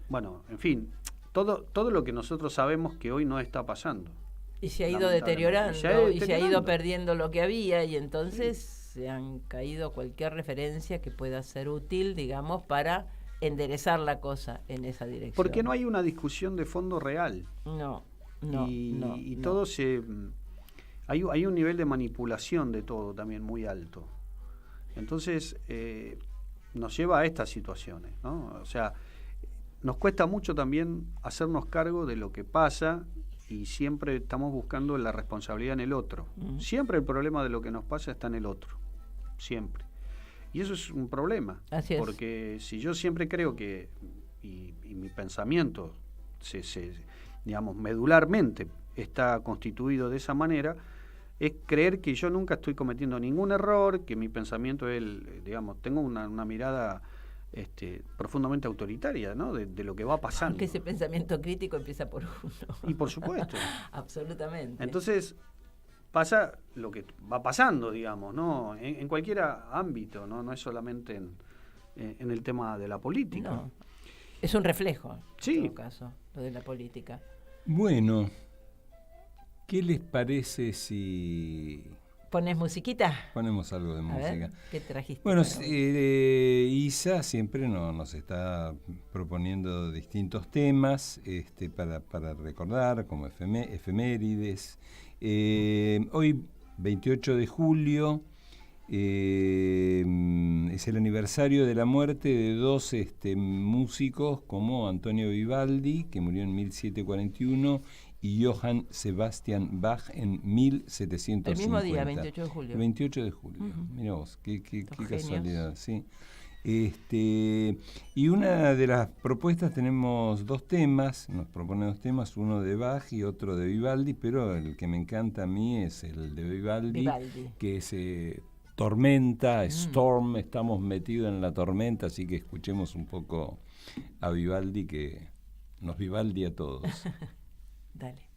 Speaker 2: bueno, en fin, todo lo que nosotros sabemos que hoy no está pasando.
Speaker 10: Y se ha ido
Speaker 2: Lamentablemente.
Speaker 10: deteriorando, y se ha ido
Speaker 2: deteriorando.
Speaker 10: perdiendo lo que había, y entonces se han caído cualquier referencia que pueda ser útil, digamos, para enderezar la cosa en esa dirección.
Speaker 2: Porque no hay una discusión de fondo real.
Speaker 10: No.
Speaker 2: Y todo hay un nivel de manipulación de todo también muy alto. Entonces nos lleva a estas situaciones, ¿no? O sea, nos cuesta mucho también hacernos cargo de lo que pasa, y siempre estamos buscando la responsabilidad en el otro. Siempre el problema de lo que nos pasa está en el otro, siempre. Y eso es un problema.
Speaker 10: Así es.
Speaker 2: Porque si yo siempre creo que, y mi pensamiento digamos, medularmente está constituido de esa manera, es creer que yo nunca estoy cometiendo ningún error, que mi pensamiento es, digamos, tengo una mirada profundamente autoritaria, ¿no? De lo que va pasando.
Speaker 10: Aunque ese pensamiento crítico empieza por uno.
Speaker 2: Y por supuesto.
Speaker 10: Absolutamente.
Speaker 2: Entonces pasa lo que va pasando, digamos, ¿no? En cualquier ámbito, no es solamente en el tema de la política.
Speaker 10: No. Es un reflejo,
Speaker 2: Sí.
Speaker 10: en todo caso, lo de la política.
Speaker 11: Bueno, ¿qué les parece si
Speaker 10: ¿Pones musiquita?
Speaker 11: ponemos algo de
Speaker 10: A
Speaker 11: música?
Speaker 10: ver, ¿qué trajiste?
Speaker 11: Bueno,
Speaker 10: para hoy?
Speaker 11: Isa siempre nos está proponiendo distintos temas para recordar, como efemérides. Hoy, 28 de julio, es el aniversario de la muerte de dos músicos como Antonio Vivaldi, que murió en 1741, y Johann Sebastian Bach en 1750.
Speaker 10: El mismo día, 28 de julio.
Speaker 11: El 28 de julio. Mira vos, qué casualidad, sí. Y una de las propuestas, tenemos dos temas, nos propone dos temas, uno de Bach y otro de Vivaldi, pero el que me encanta a mí es el de Vivaldi. Que es Tormenta, Storm, estamos metidos en la tormenta, así que escuchemos un poco a Vivaldi, que nos Vivaldi a todos.
Speaker 10: Dale.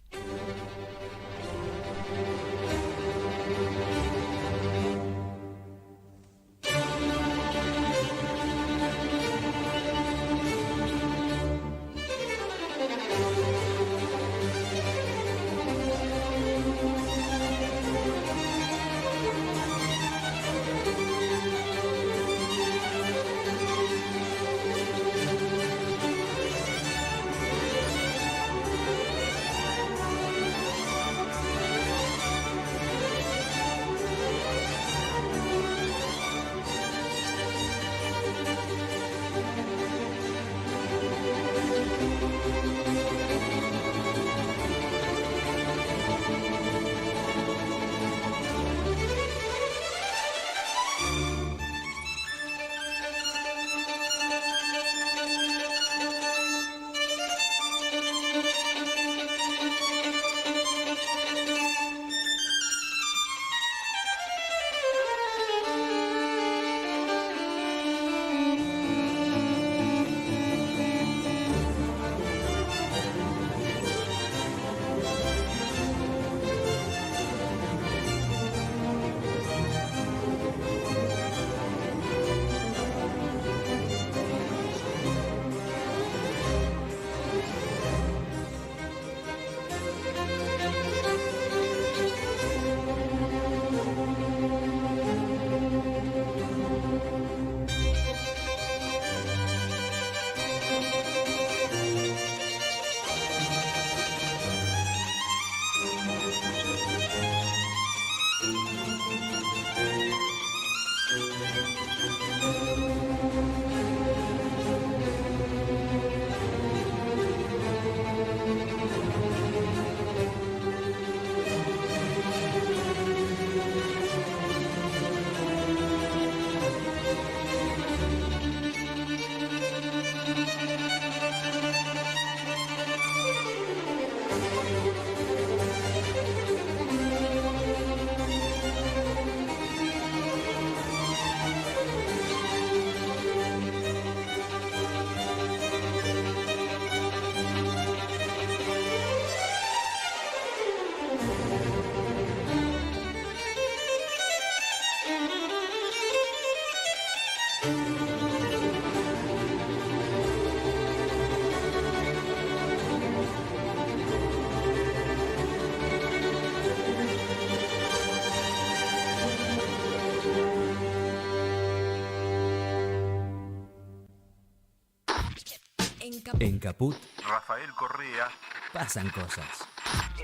Speaker 5: En Caput
Speaker 7: Rafael Correa.
Speaker 5: pasan cosas.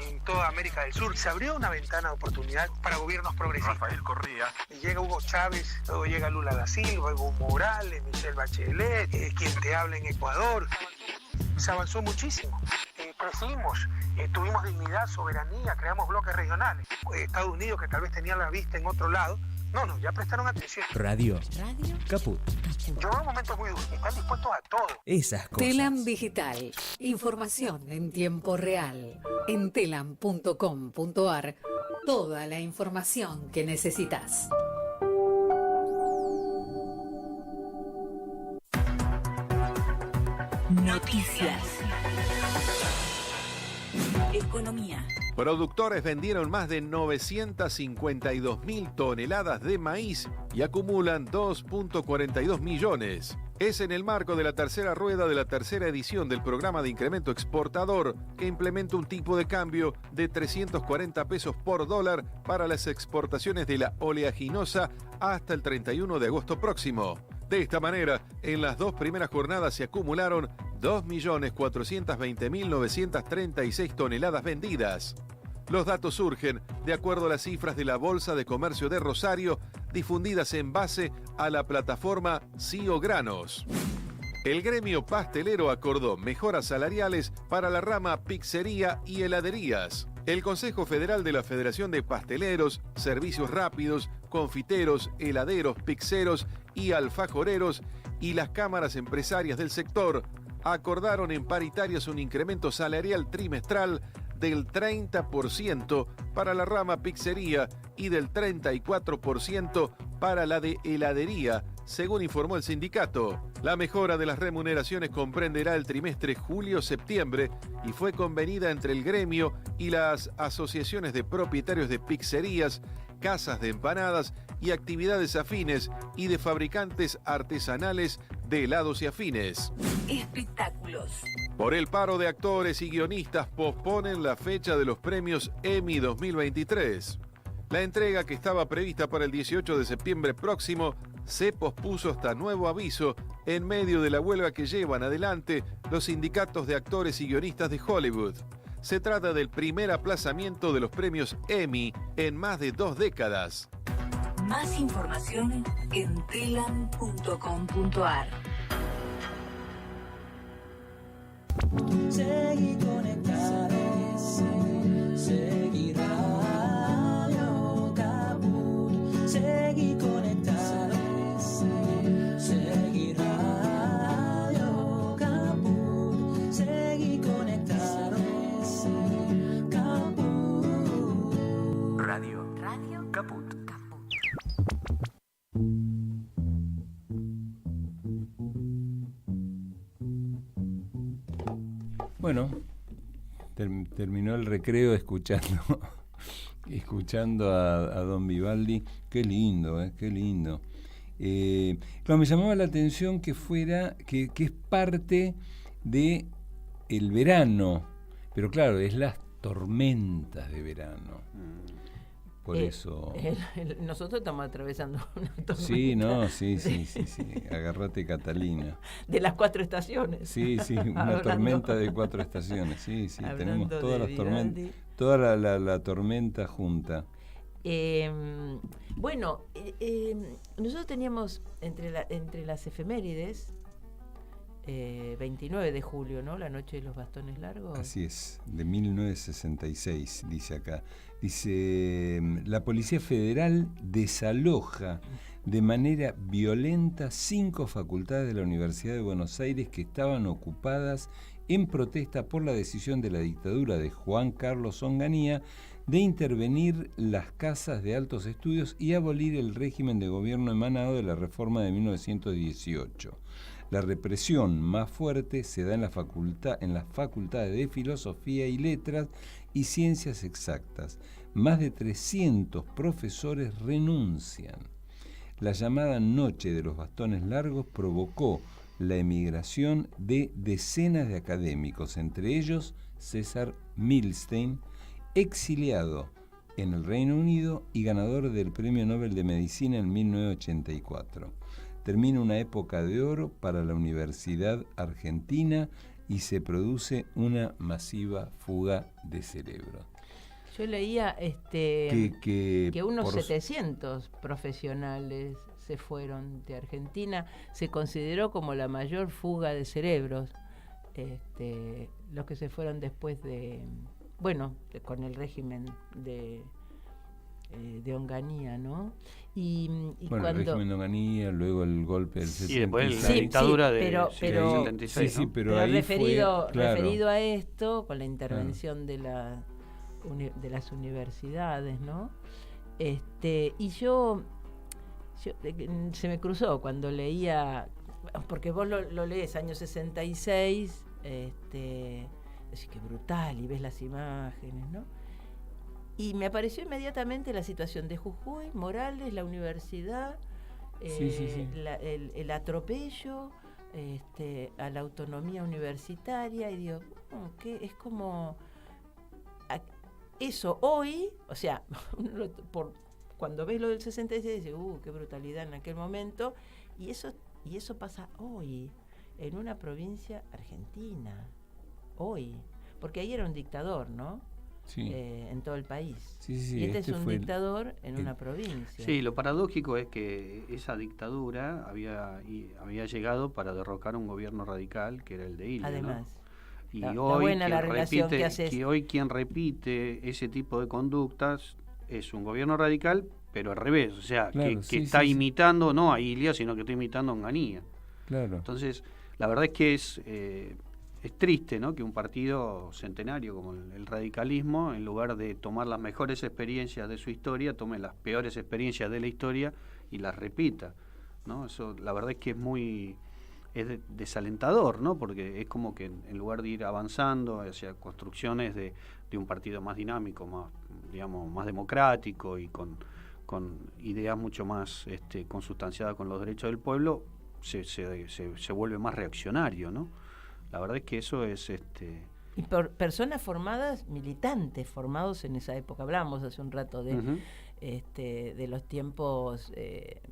Speaker 3: En toda América del Sur se abrió una ventana de oportunidad para gobiernos progresistas.
Speaker 7: Rafael Correa.
Speaker 3: Y llega Hugo Chávez, luego llega Lula da Silva, Evo Morales, Michelle Bachelet, quien te habla en Ecuador. Se avanzó muchísimo. Crecimos, tuvimos dignidad, soberanía, creamos bloques regionales. Estados Unidos, que tal vez tenía la vista en otro lado, no, ya prestaron atención.
Speaker 5: Radio Caput.
Speaker 3: Yo veo momentos muy duros y están dispuestos a todo.
Speaker 5: Esas cosas.
Speaker 4: Telam Digital. Información en tiempo real. En telam.com.ar. Toda la información que necesitas.
Speaker 5: Noticias. Economía.
Speaker 12: Productores vendieron más de 952.000 toneladas de maíz y acumulan 2.42 millones. Es en el marco de la tercera rueda de la tercera edición del programa de incremento exportador que implementa un tipo de cambio de 340 pesos por dólar para las exportaciones de la oleaginosa hasta el 31 de agosto próximo. De esta manera, en las dos primeras jornadas se acumularon 2.420.936 toneladas vendidas. Los datos surgen de acuerdo a las cifras de la Bolsa de Comercio de Rosario, difundidas en base a la plataforma CIO Granos. El gremio pastelero acordó mejoras salariales para la rama pizzería y heladerías. El Consejo Federal de la Federación de Pasteleros, Servicios Rápidos, Confiteros, Heladeros, Pizzeros y Alfajoreros y las cámaras empresarias del sector acordaron en paritarias un incremento salarial trimestral del 30% para la rama pizzería y del 34% para la de heladería, según informó el sindicato. La mejora de las remuneraciones comprenderá el trimestre julio-septiembre y fue convenida entre el gremio y las asociaciones de propietarios de pizzerías, casas de empanadas y actividades afines y de fabricantes artesanales de helados y afines.
Speaker 5: Espectáculos.
Speaker 12: Por el paro de actores y guionistas posponen la fecha de los premios Emmy 2023. La entrega, que estaba prevista para el 18 de septiembre próximo, se pospuso hasta nuevo aviso en medio de la huelga que llevan adelante los sindicatos de actores y guionistas de Hollywood. Se trata del primer aplazamiento de los premios Emmy en más de 2 décadas.
Speaker 5: Más información en telam.com.ar.
Speaker 13: Seguí conectados, seguí Radio Caput, seguí conectados, seguí Radio Caput, seguí conectados, Caput.
Speaker 5: Radio Caput.
Speaker 11: Bueno, terminó el recreo escuchando a don Vivaldi. Qué lindo, qué lindo. Claro, me llamaba la atención que es parte de el verano, pero claro, es las tormentas de verano. Por eso.
Speaker 10: Nosotros estamos atravesando una tormenta.
Speaker 11: Sí, agárrate, Catalina.
Speaker 10: De las 4 estaciones.
Speaker 11: Sí, una tormenta de 4 estaciones. Sí, tenemos todas las tormentas, toda la tormenta junta.
Speaker 10: Bueno, nosotros teníamos entre las efemérides 29 de julio, ¿no? La noche de los bastones largos.
Speaker 11: Así es, de 1966, dice acá. Dice, la Policía Federal desaloja de manera violenta 5 facultades de la Universidad de Buenos Aires que estaban ocupadas en protesta por la decisión de la dictadura de Juan Carlos Onganía de intervenir las casas de altos estudios y abolir el régimen de gobierno emanado de la reforma de 1918. La represión más fuerte se da en las facultades de Filosofía y Letras y Ciencias Exactas. Más de 300 profesores renuncian. La llamada Noche de los Bastones Largos provocó la emigración de decenas de académicos, entre ellos César Milstein, exiliado en el Reino Unido y ganador del Premio Nobel de Medicina en 1984. Termina una época de oro para la Universidad Argentina y se produce una masiva fuga de cerebros.
Speaker 10: Yo leía que unos 700 profesionales se fueron de Argentina. Se consideró como la mayor fuga de cerebros, los que se fueron después con el régimen de Onganía, ¿no? Y
Speaker 11: cuando, el régimen de Onganía, luego el golpe del 76.
Speaker 2: Y después la dictadura del 76,
Speaker 11: sí,
Speaker 2: ¿no?
Speaker 11: pero ahí
Speaker 10: referido a esto, con la intervención de las universidades, ¿no? Y yo se me cruzó cuando leía, porque vos lo lees, año 66, decís que brutal, y ves las imágenes, ¿no? Y me apareció inmediatamente la situación de Jujuy, Morales, la universidad, el atropello a la autonomía universitaria, y digo, que es como eso hoy, o sea, cuando ves lo del 66 dices, qué brutalidad en aquel momento, y eso pasa hoy en una provincia argentina, hoy, porque ahí era un dictador, ¿no?
Speaker 11: Sí.
Speaker 10: En todo el país.
Speaker 11: Sí,
Speaker 10: y este es un dictador en una provincia.
Speaker 2: Sí, lo paradójico es que esa dictadura había llegado para derrocar un gobierno radical que era el de Ilia.
Speaker 10: Además,
Speaker 2: ¿no? Y
Speaker 10: hoy
Speaker 2: quien repite ese tipo de conductas es un gobierno radical, pero al revés, o sea, que está imitando no a Ilia, sino que está imitando a Onganía.
Speaker 11: Claro.
Speaker 2: Entonces, la verdad es que es triste, ¿no?, que un partido centenario como el radicalismo, en lugar de tomar las mejores experiencias de su historia, tome las peores experiencias de la historia y las repita, ¿no? Eso, la verdad es que es desalentador, ¿no? Porque es como que en lugar de ir avanzando hacia construcciones de un partido más dinámico, más, digamos, más democrático y con ideas mucho más consustanciadas con los derechos del pueblo, se vuelve más reaccionario, ¿no? La verdad es que eso es...
Speaker 10: Y por personas formadas, militantes formados en esa época. Hablábamos hace un rato de los tiempos,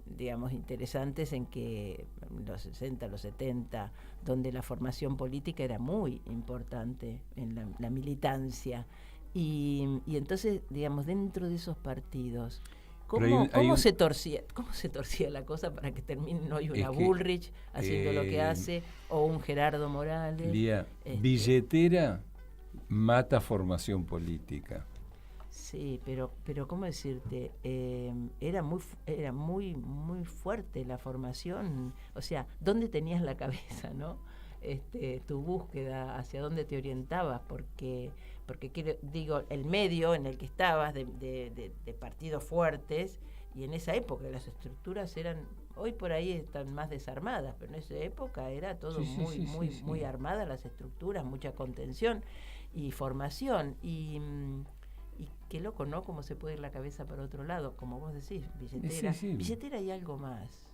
Speaker 10: digamos, interesantes en que los 60, los 70, donde la formación política era muy importante en la militancia. Y entonces, digamos, dentro de esos partidos... ¿Cómo se torcía la cosa para que termine hoy una Bullrich haciendo lo que hace, o un Gerardo Morales?
Speaker 11: Billetera mata formación política.
Speaker 10: Sí, pero ¿cómo decirte? Era muy fuerte la formación. O sea, ¿dónde tenías la cabeza, no? Tu búsqueda, hacia dónde te orientabas, porque digo, el medio en el que estabas de partidos fuertes, y en esa época las estructuras eran, hoy por ahí están más desarmadas, pero en esa época era todo muy armada, las estructuras, mucha contención y formación, y qué loco, ¿no? Cómo se puede ir la cabeza para otro lado, como vos decís, billetera. Billetera y algo más.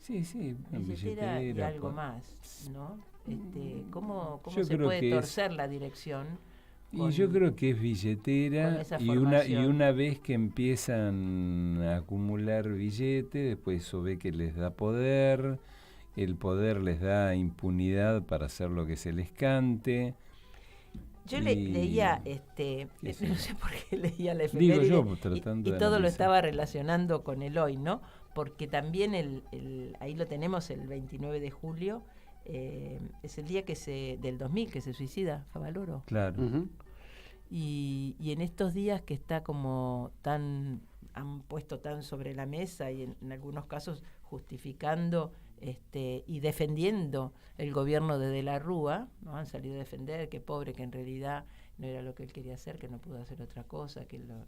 Speaker 10: Billetera y algo más, ¿no? ¿Cómo se puede torcer la dirección?
Speaker 11: Y yo creo que es billetera, y una vez que empiezan a acumular billetes, después eso ve que les da poder, el poder les da impunidad para hacer lo que se les cante.
Speaker 10: Yo leía, no sé por qué leía la efeméride, y todo lo estaba relacionando con el hoy, ¿no? Porque también ahí lo tenemos, el 29 de julio, es el día del 2000 que se suicida Favaloro.
Speaker 11: Claro.
Speaker 10: Y en estos días que está como han puesto tan sobre la mesa, y en algunos casos justificando y defendiendo el gobierno de la Rúa, ¿no? Han salido a defender que pobre, que en realidad no era lo que él quería hacer, que no pudo hacer otra cosa, que lo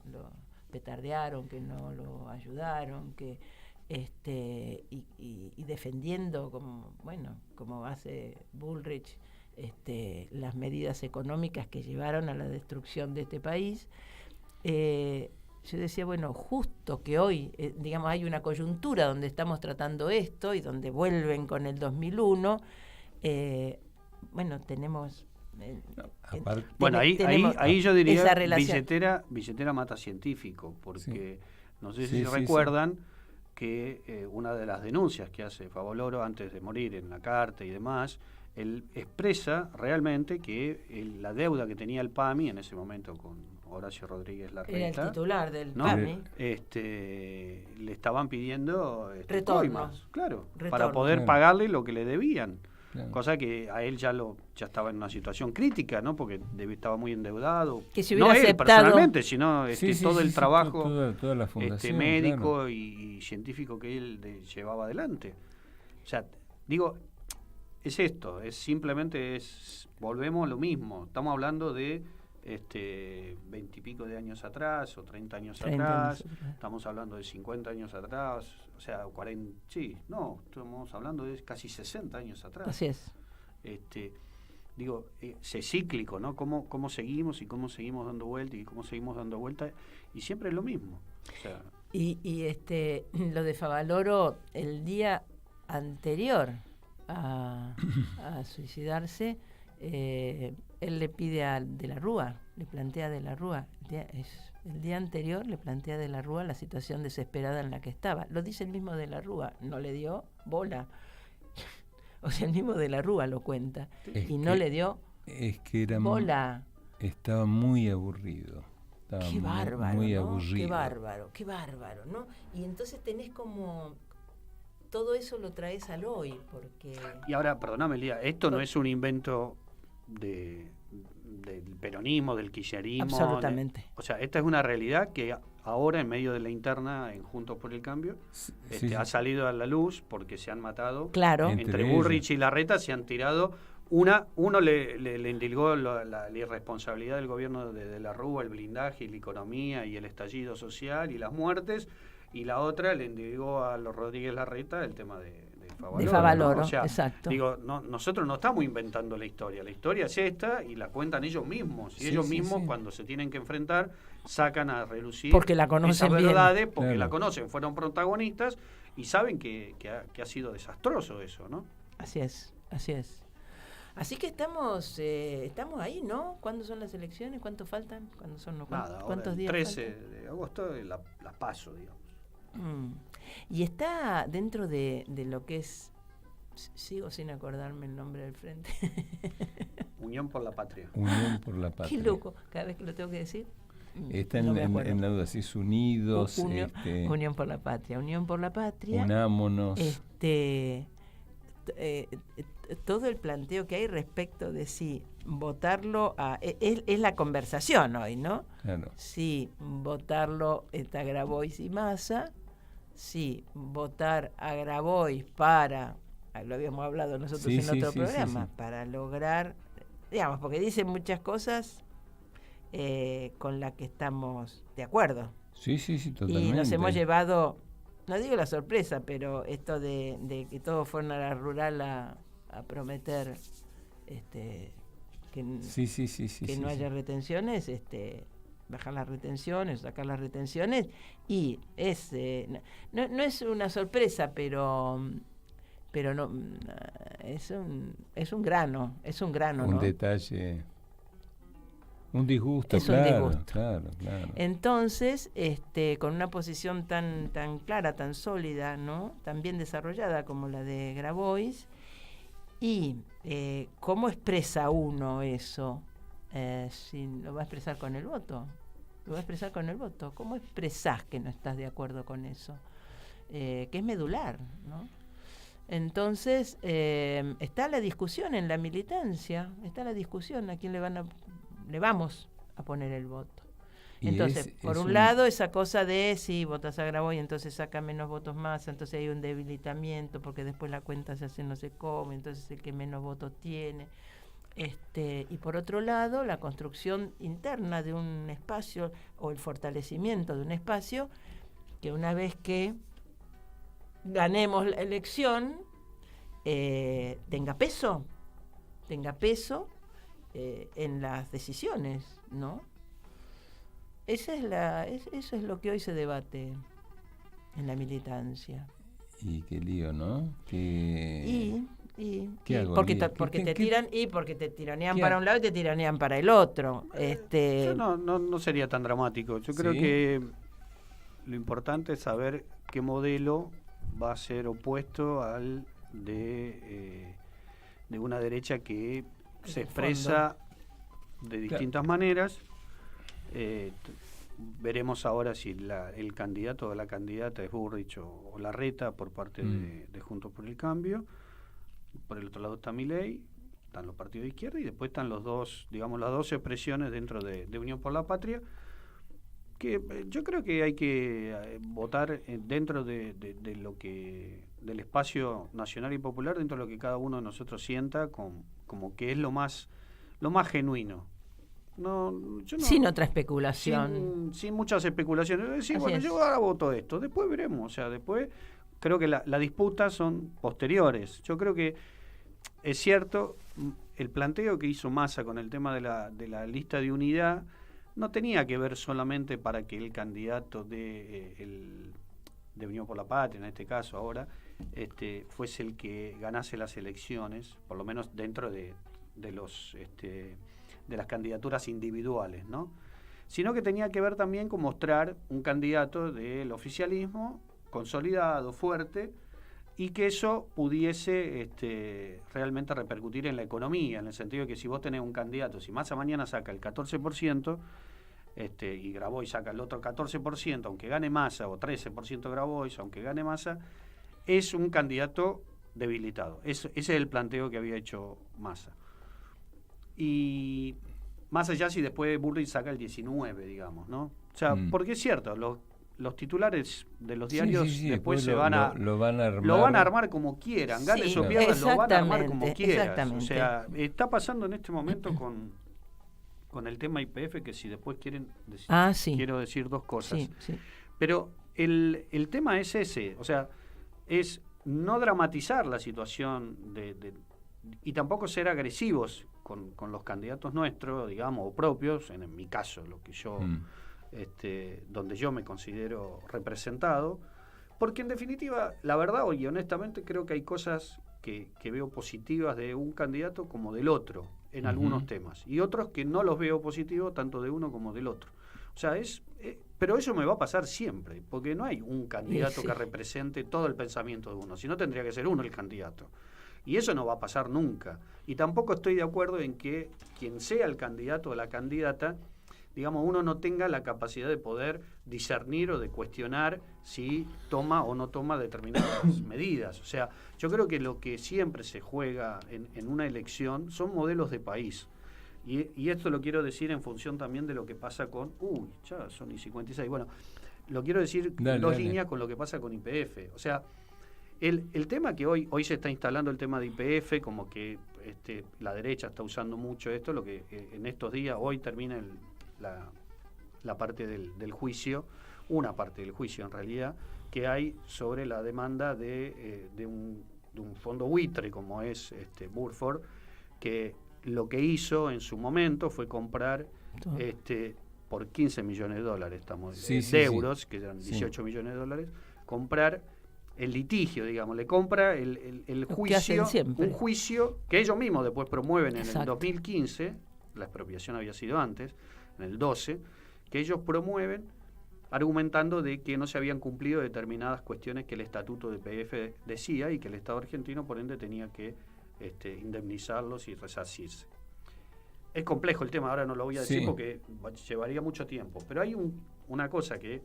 Speaker 10: petardearon, que no lo ayudaron, que y defendiendo como hace Bullrich las medidas económicas que llevaron a la destrucción de este país, yo decía, bueno, justo que hoy, digamos, hay una coyuntura donde estamos tratando esto y donde vuelven con el 2001, bueno, tenemos...
Speaker 2: Bueno, ahí yo diría
Speaker 10: esa relación.
Speaker 2: billetera mata científico, porque no sé
Speaker 11: Sí,
Speaker 2: si
Speaker 11: sí,
Speaker 2: recuerdan que una de las denuncias que hace Favoloro antes de morir en la carta y demás, él expresa realmente que la deuda que tenía el PAMI en ese momento con Horacio Rodríguez Larreta,
Speaker 10: era el titular del
Speaker 2: ¿no?
Speaker 10: PAMI,
Speaker 2: le estaban pidiendo
Speaker 10: retorno,
Speaker 2: coimas, claro,
Speaker 10: retorno,
Speaker 2: para poder pagarle lo que le debían.
Speaker 11: Claro.
Speaker 2: Cosa que a él ya estaba en una situación crítica, ¿no? Porque estaba muy endeudado.
Speaker 10: Que si hubiera
Speaker 2: no él
Speaker 10: aceptado...
Speaker 2: personalmente, sino todo el trabajo
Speaker 11: toda la fundación,
Speaker 2: médico
Speaker 11: claro.
Speaker 2: y científico que él llevaba adelante. O sea, digo, es esto, volvemos a lo mismo. Estamos hablando de 20 y pico de años atrás o 30 años atrás, estamos hablando de 50 años atrás, o sea, 40, estamos hablando de casi 60 años atrás.
Speaker 10: Así es.
Speaker 2: Digo, es cíclico, ¿no? Cómo seguimos y cómo seguimos dando vueltas y cómo seguimos dando vueltas, y siempre es lo mismo. O sea,
Speaker 10: y lo de Favaloro, el día anterior a suicidarse, él le pide a De la Rúa, le plantea a De la Rúa, el día anterior le plantea a De la Rúa la situación desesperada en la que estaba. Lo dice el mismo De la Rúa, no le dio bola. O sea, el mismo De la Rúa lo cuenta. No le dio bola.
Speaker 11: Estaba muy aburrido.
Speaker 10: Qué bárbaro,
Speaker 11: muy
Speaker 10: ¿no?
Speaker 11: aburrido.
Speaker 10: Qué bárbaro, ¿no? Y entonces tenés como... Todo eso lo traes al hoy, porque...
Speaker 2: Y ahora, perdóname, Lía, esto no es un invento del peronismo, del kirchnerismo.
Speaker 10: Absolutamente.
Speaker 2: O sea, esta es una realidad que ahora, en medio de la interna en Juntos por el Cambio, ha salido a la luz porque se han matado.
Speaker 10: Claro.
Speaker 2: Entre Bullrich y Larreta se han tirado. Uno le indilgó la irresponsabilidad del gobierno de la Rúa, el blindaje y la economía y el estallido social y las muertes, y la otra le indilgó a los Rodríguez Larreta el tema de
Speaker 10: Favaloro,
Speaker 2: ¿no? O sea,
Speaker 10: exacto.
Speaker 2: Digo, nosotros no estamos inventando la historia es esta y la cuentan ellos mismos, y ellos mismos cuando se tienen que enfrentar sacan a relucir
Speaker 10: porque la conocen
Speaker 2: esas verdades,
Speaker 10: bien.
Speaker 2: porque la conocen, fueron protagonistas y saben que ha sido desastroso eso, ¿no?
Speaker 10: Así es. Así que estamos ahí, ¿no? ¿Cuándo son las elecciones? ¿Cuánto faltan? ¿Cuántos días
Speaker 2: 13
Speaker 10: faltan?
Speaker 2: de agosto la paso, digamos.
Speaker 10: Y está dentro de lo que es, sigo sin acordarme el nombre del frente.
Speaker 2: Unión por la Patria.
Speaker 11: Unión por la Patria.
Speaker 10: Qué loco, cada vez que lo tengo que decir.
Speaker 11: Está
Speaker 10: no
Speaker 11: en la duda, si es Unidos.
Speaker 10: Unión por la Patria. Unión por la Patria.
Speaker 11: Unámonos.
Speaker 10: Todo el planteo que hay respecto de si votarlo es la conversación hoy, ¿no?
Speaker 11: Claro.
Speaker 10: Si votarlo a Grabois y Massa, si votar a Grabois para, lo habíamos hablado nosotros en otro programa, para lograr, digamos, porque dicen muchas cosas con las que estamos de acuerdo.
Speaker 11: Sí, totalmente.
Speaker 10: Y nos hemos llevado, no digo la sorpresa, pero esto de que todos fueron a la rural a prometer que no haya retenciones, bajar las retenciones, sacar las retenciones, y no es una sorpresa, pero no es un grano,
Speaker 11: un
Speaker 10: ¿no?
Speaker 11: detalle. Un disgusto,
Speaker 10: es
Speaker 11: claro,
Speaker 10: un disgusto.
Speaker 11: Claro.
Speaker 10: Entonces, con una posición tan clara, tan sólida, ¿no? Tan bien desarrollada como la de Grabois, y ¿cómo expresa uno eso? Si lo va a expresar con el voto. ¿Cómo expresás que no estás de acuerdo con eso? Que es medular, ¿no? Entonces, está la discusión en la militancia, está la discusión a quién le vamos a poner el voto. Entonces, por un lado, esa cosa de si votas a Grabois, entonces saca menos votos más, entonces hay un debilitamiento, porque después la cuenta se hace no sé cómo, entonces el que menos votos tiene. Y por otro lado, la construcción interna de un espacio, o el fortalecimiento de un espacio, que una vez que ganemos la elección, tenga peso en las decisiones, ¿no? eso es lo que hoy se debate en la militancia.
Speaker 11: Y qué lío, ¿no? ¿Qué hago,
Speaker 10: porque
Speaker 11: lío?
Speaker 10: porque te tiran y porque te tiranean
Speaker 11: ¿Qué
Speaker 10: para un lado y te tiranean para el otro.
Speaker 2: Yo no sería tan dramático. Yo creo que lo importante es saber qué modelo va a ser opuesto al de una derecha que se expresa de distintas maneras. Veremos ahora si el candidato o la candidata es Burrich o Larreta por parte de Juntos por el Cambio. Por el otro lado está Milei, están los partidos de izquierda y después están las dos expresiones dentro de Unión por la Patria, que yo creo que hay que votar dentro de lo que del espacio nacional y popular, dentro de lo que cada uno de nosotros sienta como que es lo más genuino.
Speaker 10: Sin otra especulación.
Speaker 2: Sin muchas especulaciones. Sí, bueno, yo ahora voto esto, después veremos. O sea, después creo que la disputa son posteriores. Yo creo que es cierto, el planteo que hizo Massa con el tema de la lista de unidad no tenía que ver solamente para que el candidato de Unión por la Patria, en este caso ahora, fuese el que ganase las elecciones, por lo menos dentro de las candidaturas individuales, ¿no? Sino que tenía que ver también con mostrar un candidato del oficialismo consolidado, fuerte, y que eso pudiese realmente repercutir en la economía, en el sentido de que si vos tenés un candidato, si Massa mañana saca el 14%, y Grabois saca el otro 14%, aunque gane Massa, o 13% Grabois, aunque gane Massa, es un candidato debilitado. Ese es el planteo que había hecho Massa. Y más allá si después Burrich saca el 19, digamos, ¿no? O sea, porque es cierto, los titulares de los diarios después lo van a armar como quieran, ganes o pierdas, lo van a armar como quieran. O sea, está pasando en este momento con el tema YPF, que si después quieren quiero decir dos cosas. Pero el tema es ese, o sea, es no dramatizar la situación y tampoco ser agresivos con los candidatos nuestros, digamos, o propios, en mi caso, lo que yo donde yo me considero representado, porque en definitiva, la verdad, y honestamente creo que hay cosas que veo positivas de un candidato como del otro, en algunos temas, y otros que no los veo positivos tanto de uno como del otro. O sea, pero eso me va a pasar siempre, porque no hay un candidato que represente todo el pensamiento de uno, sino tendría que ser uno el candidato. Y eso no va a pasar nunca. Y tampoco estoy de acuerdo en que quien sea el candidato o la candidata, digamos, uno no tenga la capacidad de poder discernir o de cuestionar si toma o no toma determinadas medidas. O sea, yo creo que lo que siempre se juega en una elección son modelos de país. Y esto lo quiero decir en función también de lo que pasa con... ya son y 56. Bueno, lo quiero decir dos líneas con lo que pasa con YPF. O sea, el tema que hoy se está instalando el tema de YPF, como que la derecha está usando mucho esto, lo que en estos días, hoy termina la parte del juicio, una parte del juicio en realidad, que hay sobre la demanda de un fondo buitre como es Burford, que lo que hizo en su momento fue comprar por 15 millones de dólares, euros, que eran 18 millones de dólares, comprar el litigio, digamos, le compra el juicio, un juicio que ellos mismos después promueven en el 2015, la expropiación había sido antes, en el 12, que ellos promueven argumentando de que no se habían cumplido determinadas cuestiones que el estatuto de YPF decía y que el Estado argentino por ende tenía que indemnizarlos y resarcirse. Es complejo el tema, ahora no lo voy a decir porque llevaría mucho tiempo, pero hay una cosa que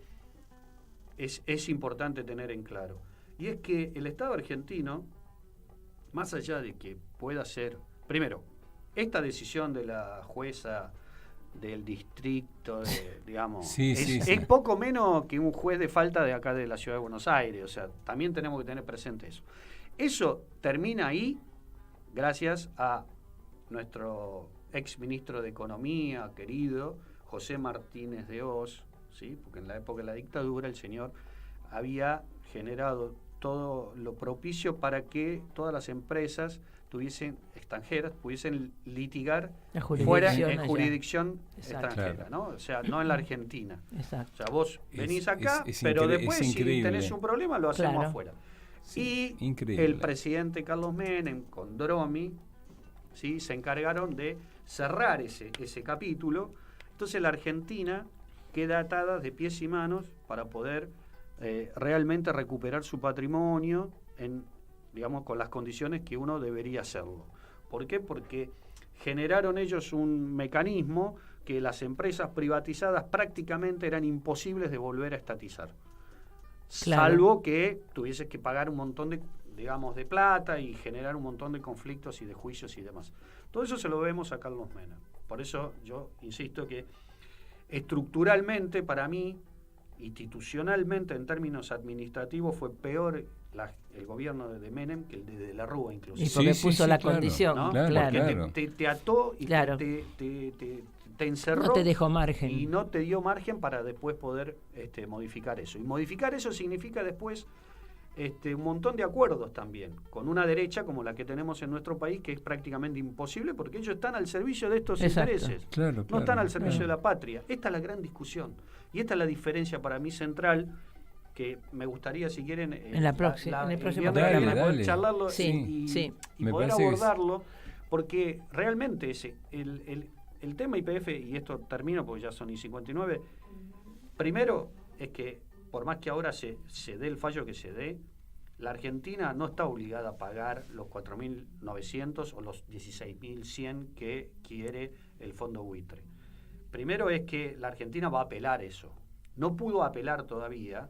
Speaker 2: es importante tener en claro, y es que el Estado argentino, más allá de que pueda ser, primero, esta decisión de la jueza del distrito, digamos, es poco menos que un juez de falta de acá de la Ciudad de Buenos Aires, o sea, también tenemos que tener presente eso. Eso termina ahí gracias a nuestro ex ministro de Economía, querido José Martínez de Oz, ¿sí? Porque en la época de la dictadura el señor había generado todo lo propicio para que todas las empresas extranjeras pudiesen litigar fuera en jurisdicción extranjera, ¿no? O sea, no en la Argentina.
Speaker 10: Exacto.
Speaker 2: O sea, vos venís acá, pero después si tenés un problema lo hacemos afuera.
Speaker 11: Sí,
Speaker 2: y el presidente Carlos Menem con Dromi, ¿sí?, se encargaron de cerrar ese capítulo. Entonces la Argentina queda atada de pies y manos para poder realmente recuperar su patrimonio digamos, con las condiciones que uno debería hacerlo. ¿Por qué? Porque generaron ellos un mecanismo que las empresas privatizadas prácticamente eran imposibles de volver a estatizar. Claro. Salvo que tuvieses que pagar un montón de plata y generar un montón de conflictos y de juicios y demás. Todo eso se lo vemos a Carlos Menem. Por eso yo insisto que estructuralmente, para mí, institucionalmente, en términos administrativos, fue peor el gobierno de Menem que el de la Rúa, inclusive.
Speaker 10: Y porque puso la condición,
Speaker 2: ¿no?
Speaker 10: Claro.
Speaker 2: Porque te ató y te encerró.
Speaker 10: No te dejó margen.
Speaker 2: Y no te dio margen para después poder modificar eso. Y modificar eso significa después un montón de acuerdos también, con una derecha como la que tenemos en nuestro país, que es prácticamente imposible porque ellos están al servicio de estos intereses. No están al servicio de la patria. Esta es la gran discusión. Y esta es la diferencia para mí central, que me gustaría, si quieren,
Speaker 10: en el próximo
Speaker 2: programa
Speaker 10: poder
Speaker 2: charlarlo
Speaker 10: y
Speaker 2: poder abordarlo, porque realmente el tema YPF, y esto termino porque ya son y 59, primero es que por más que ahora se dé el fallo que se dé, la Argentina no está obligada a pagar los 4.900 o los 16.100 que quiere el fondo buitre. Primero es que la Argentina va a apelar eso. No pudo apelar todavía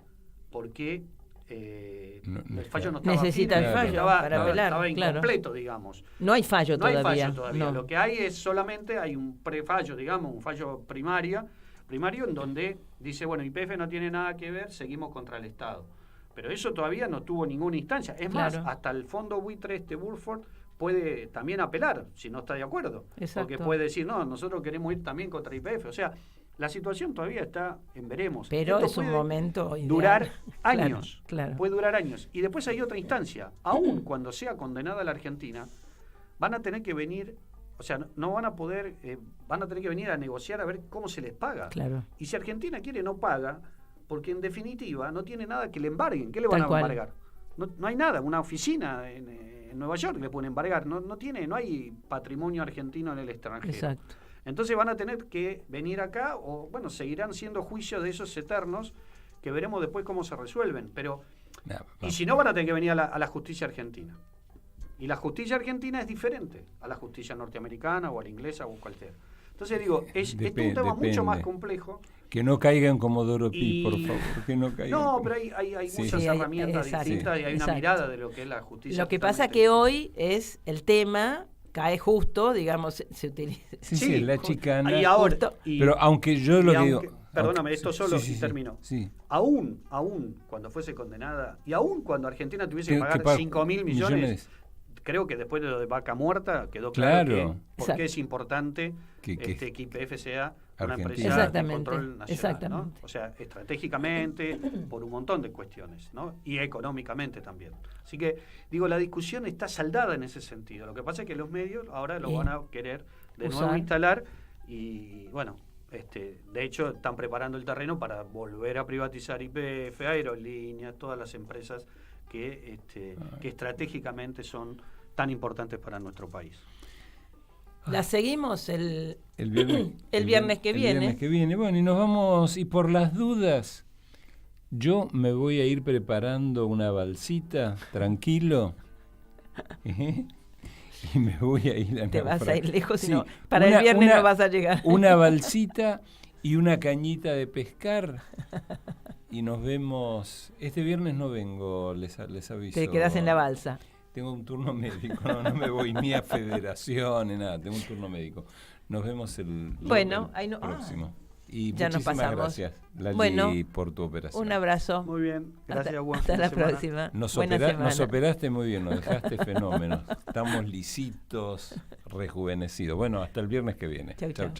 Speaker 2: porque el fallo no estaba
Speaker 10: necesita
Speaker 2: firme,
Speaker 10: el fallo para apelar,
Speaker 2: estaba incompleto, digamos.
Speaker 10: No hay fallo todavía.
Speaker 2: No hay fallo todavía.
Speaker 10: No.
Speaker 2: Lo que hay es solamente hay un prefallo, digamos, un fallo primario en donde dice, bueno, YPF no tiene nada que ver, seguimos contra el Estado. Pero eso todavía no tuvo ninguna instancia. Es más, hasta el fondo buitre Burford puede también apelar si no está de acuerdo.
Speaker 10: Exacto.
Speaker 2: Porque puede decir, no, nosotros queremos ir también contra YPF. O sea, la situación todavía está en veremos.
Speaker 10: Pero es un momento ideal.
Speaker 2: Durar años.
Speaker 10: Claro.
Speaker 2: Puede durar años. Y después hay otra instancia. Aún cuando sea condenada la Argentina, van a tener que venir, o sea, no van a poder, van a tener que venir a negociar a ver cómo se les paga.
Speaker 10: Claro.
Speaker 2: Y si Argentina quiere, no paga, porque en definitiva no tiene nada que le embarguen. ¿Qué le van a embargar? No hay nada. Una oficina en Nueva York le pueden embargar. No hay patrimonio argentino en el extranjero.
Speaker 10: Exacto.
Speaker 2: Entonces van a tener que venir acá, o bueno, seguirán siendo juicios de esos eternos que veremos después cómo se resuelven. Pero y si no, van a tener que venir a la justicia argentina. Y la justicia argentina es diferente a la justicia norteamericana o a la inglesa o cualquiera. Entonces digo, es un tema mucho más complejo.
Speaker 11: Que no caiga en Comodoro Pi, por favor. Que no caigan.
Speaker 2: No, pero hay muchas herramientas distintas y hay una mirada de lo que es la justicia.
Speaker 10: Lo que pasa que hoy es el tema, cae justo, digamos, se utiliza.
Speaker 11: Sí, la chicana.
Speaker 2: Y ahora,
Speaker 11: pero aunque yo lo digo...
Speaker 2: Perdóname, esto solo y termino.
Speaker 11: Sí.
Speaker 2: Aún cuando fuese condenada, y aún cuando Argentina tuviese que pagar 5.000 millones, creo que después de lo de Vaca Muerta quedó claro que porque es importante que YPF sea una empresa de control nacional, ¿no? O sea, estratégicamente, por un montón de cuestiones, ¿no? Y económicamente también. Así que, digo, la discusión está saldada en ese sentido. Lo que pasa es que los medios ahora lo van a querer de nuevo instalar y, bueno, de hecho están preparando el terreno para volver a privatizar YPF, Aerolíneas, todas las empresas que estratégicamente son tan importantes para nuestro país.
Speaker 10: La seguimos el
Speaker 11: viernes,
Speaker 10: el viernes que viene.
Speaker 11: El viernes que viene. Bueno, y nos vamos, y por las dudas, yo me voy a ir preparando una balsita, tranquilo, y me voy a ir a
Speaker 10: Te vas a ir lejos, sí, para el viernes no vas a llegar.
Speaker 11: Una balsita y una cañita de pescar, y nos vemos. Este viernes no vengo, les aviso.
Speaker 10: Te quedás en la balsa.
Speaker 11: Tengo un turno médico, no me voy ni a federación ni nada, tengo un turno médico. Nos vemos el próximo. Y
Speaker 10: ya nos pasamos.
Speaker 11: Gracias, Lali, por tu operación.
Speaker 10: Un abrazo.
Speaker 2: Muy bien, gracias.
Speaker 10: Hasta la próxima.
Speaker 11: Nos operaste muy bien, nos dejaste fenómenos. Estamos lisitos, rejuvenecidos. Bueno, hasta el viernes que viene.
Speaker 10: Chau.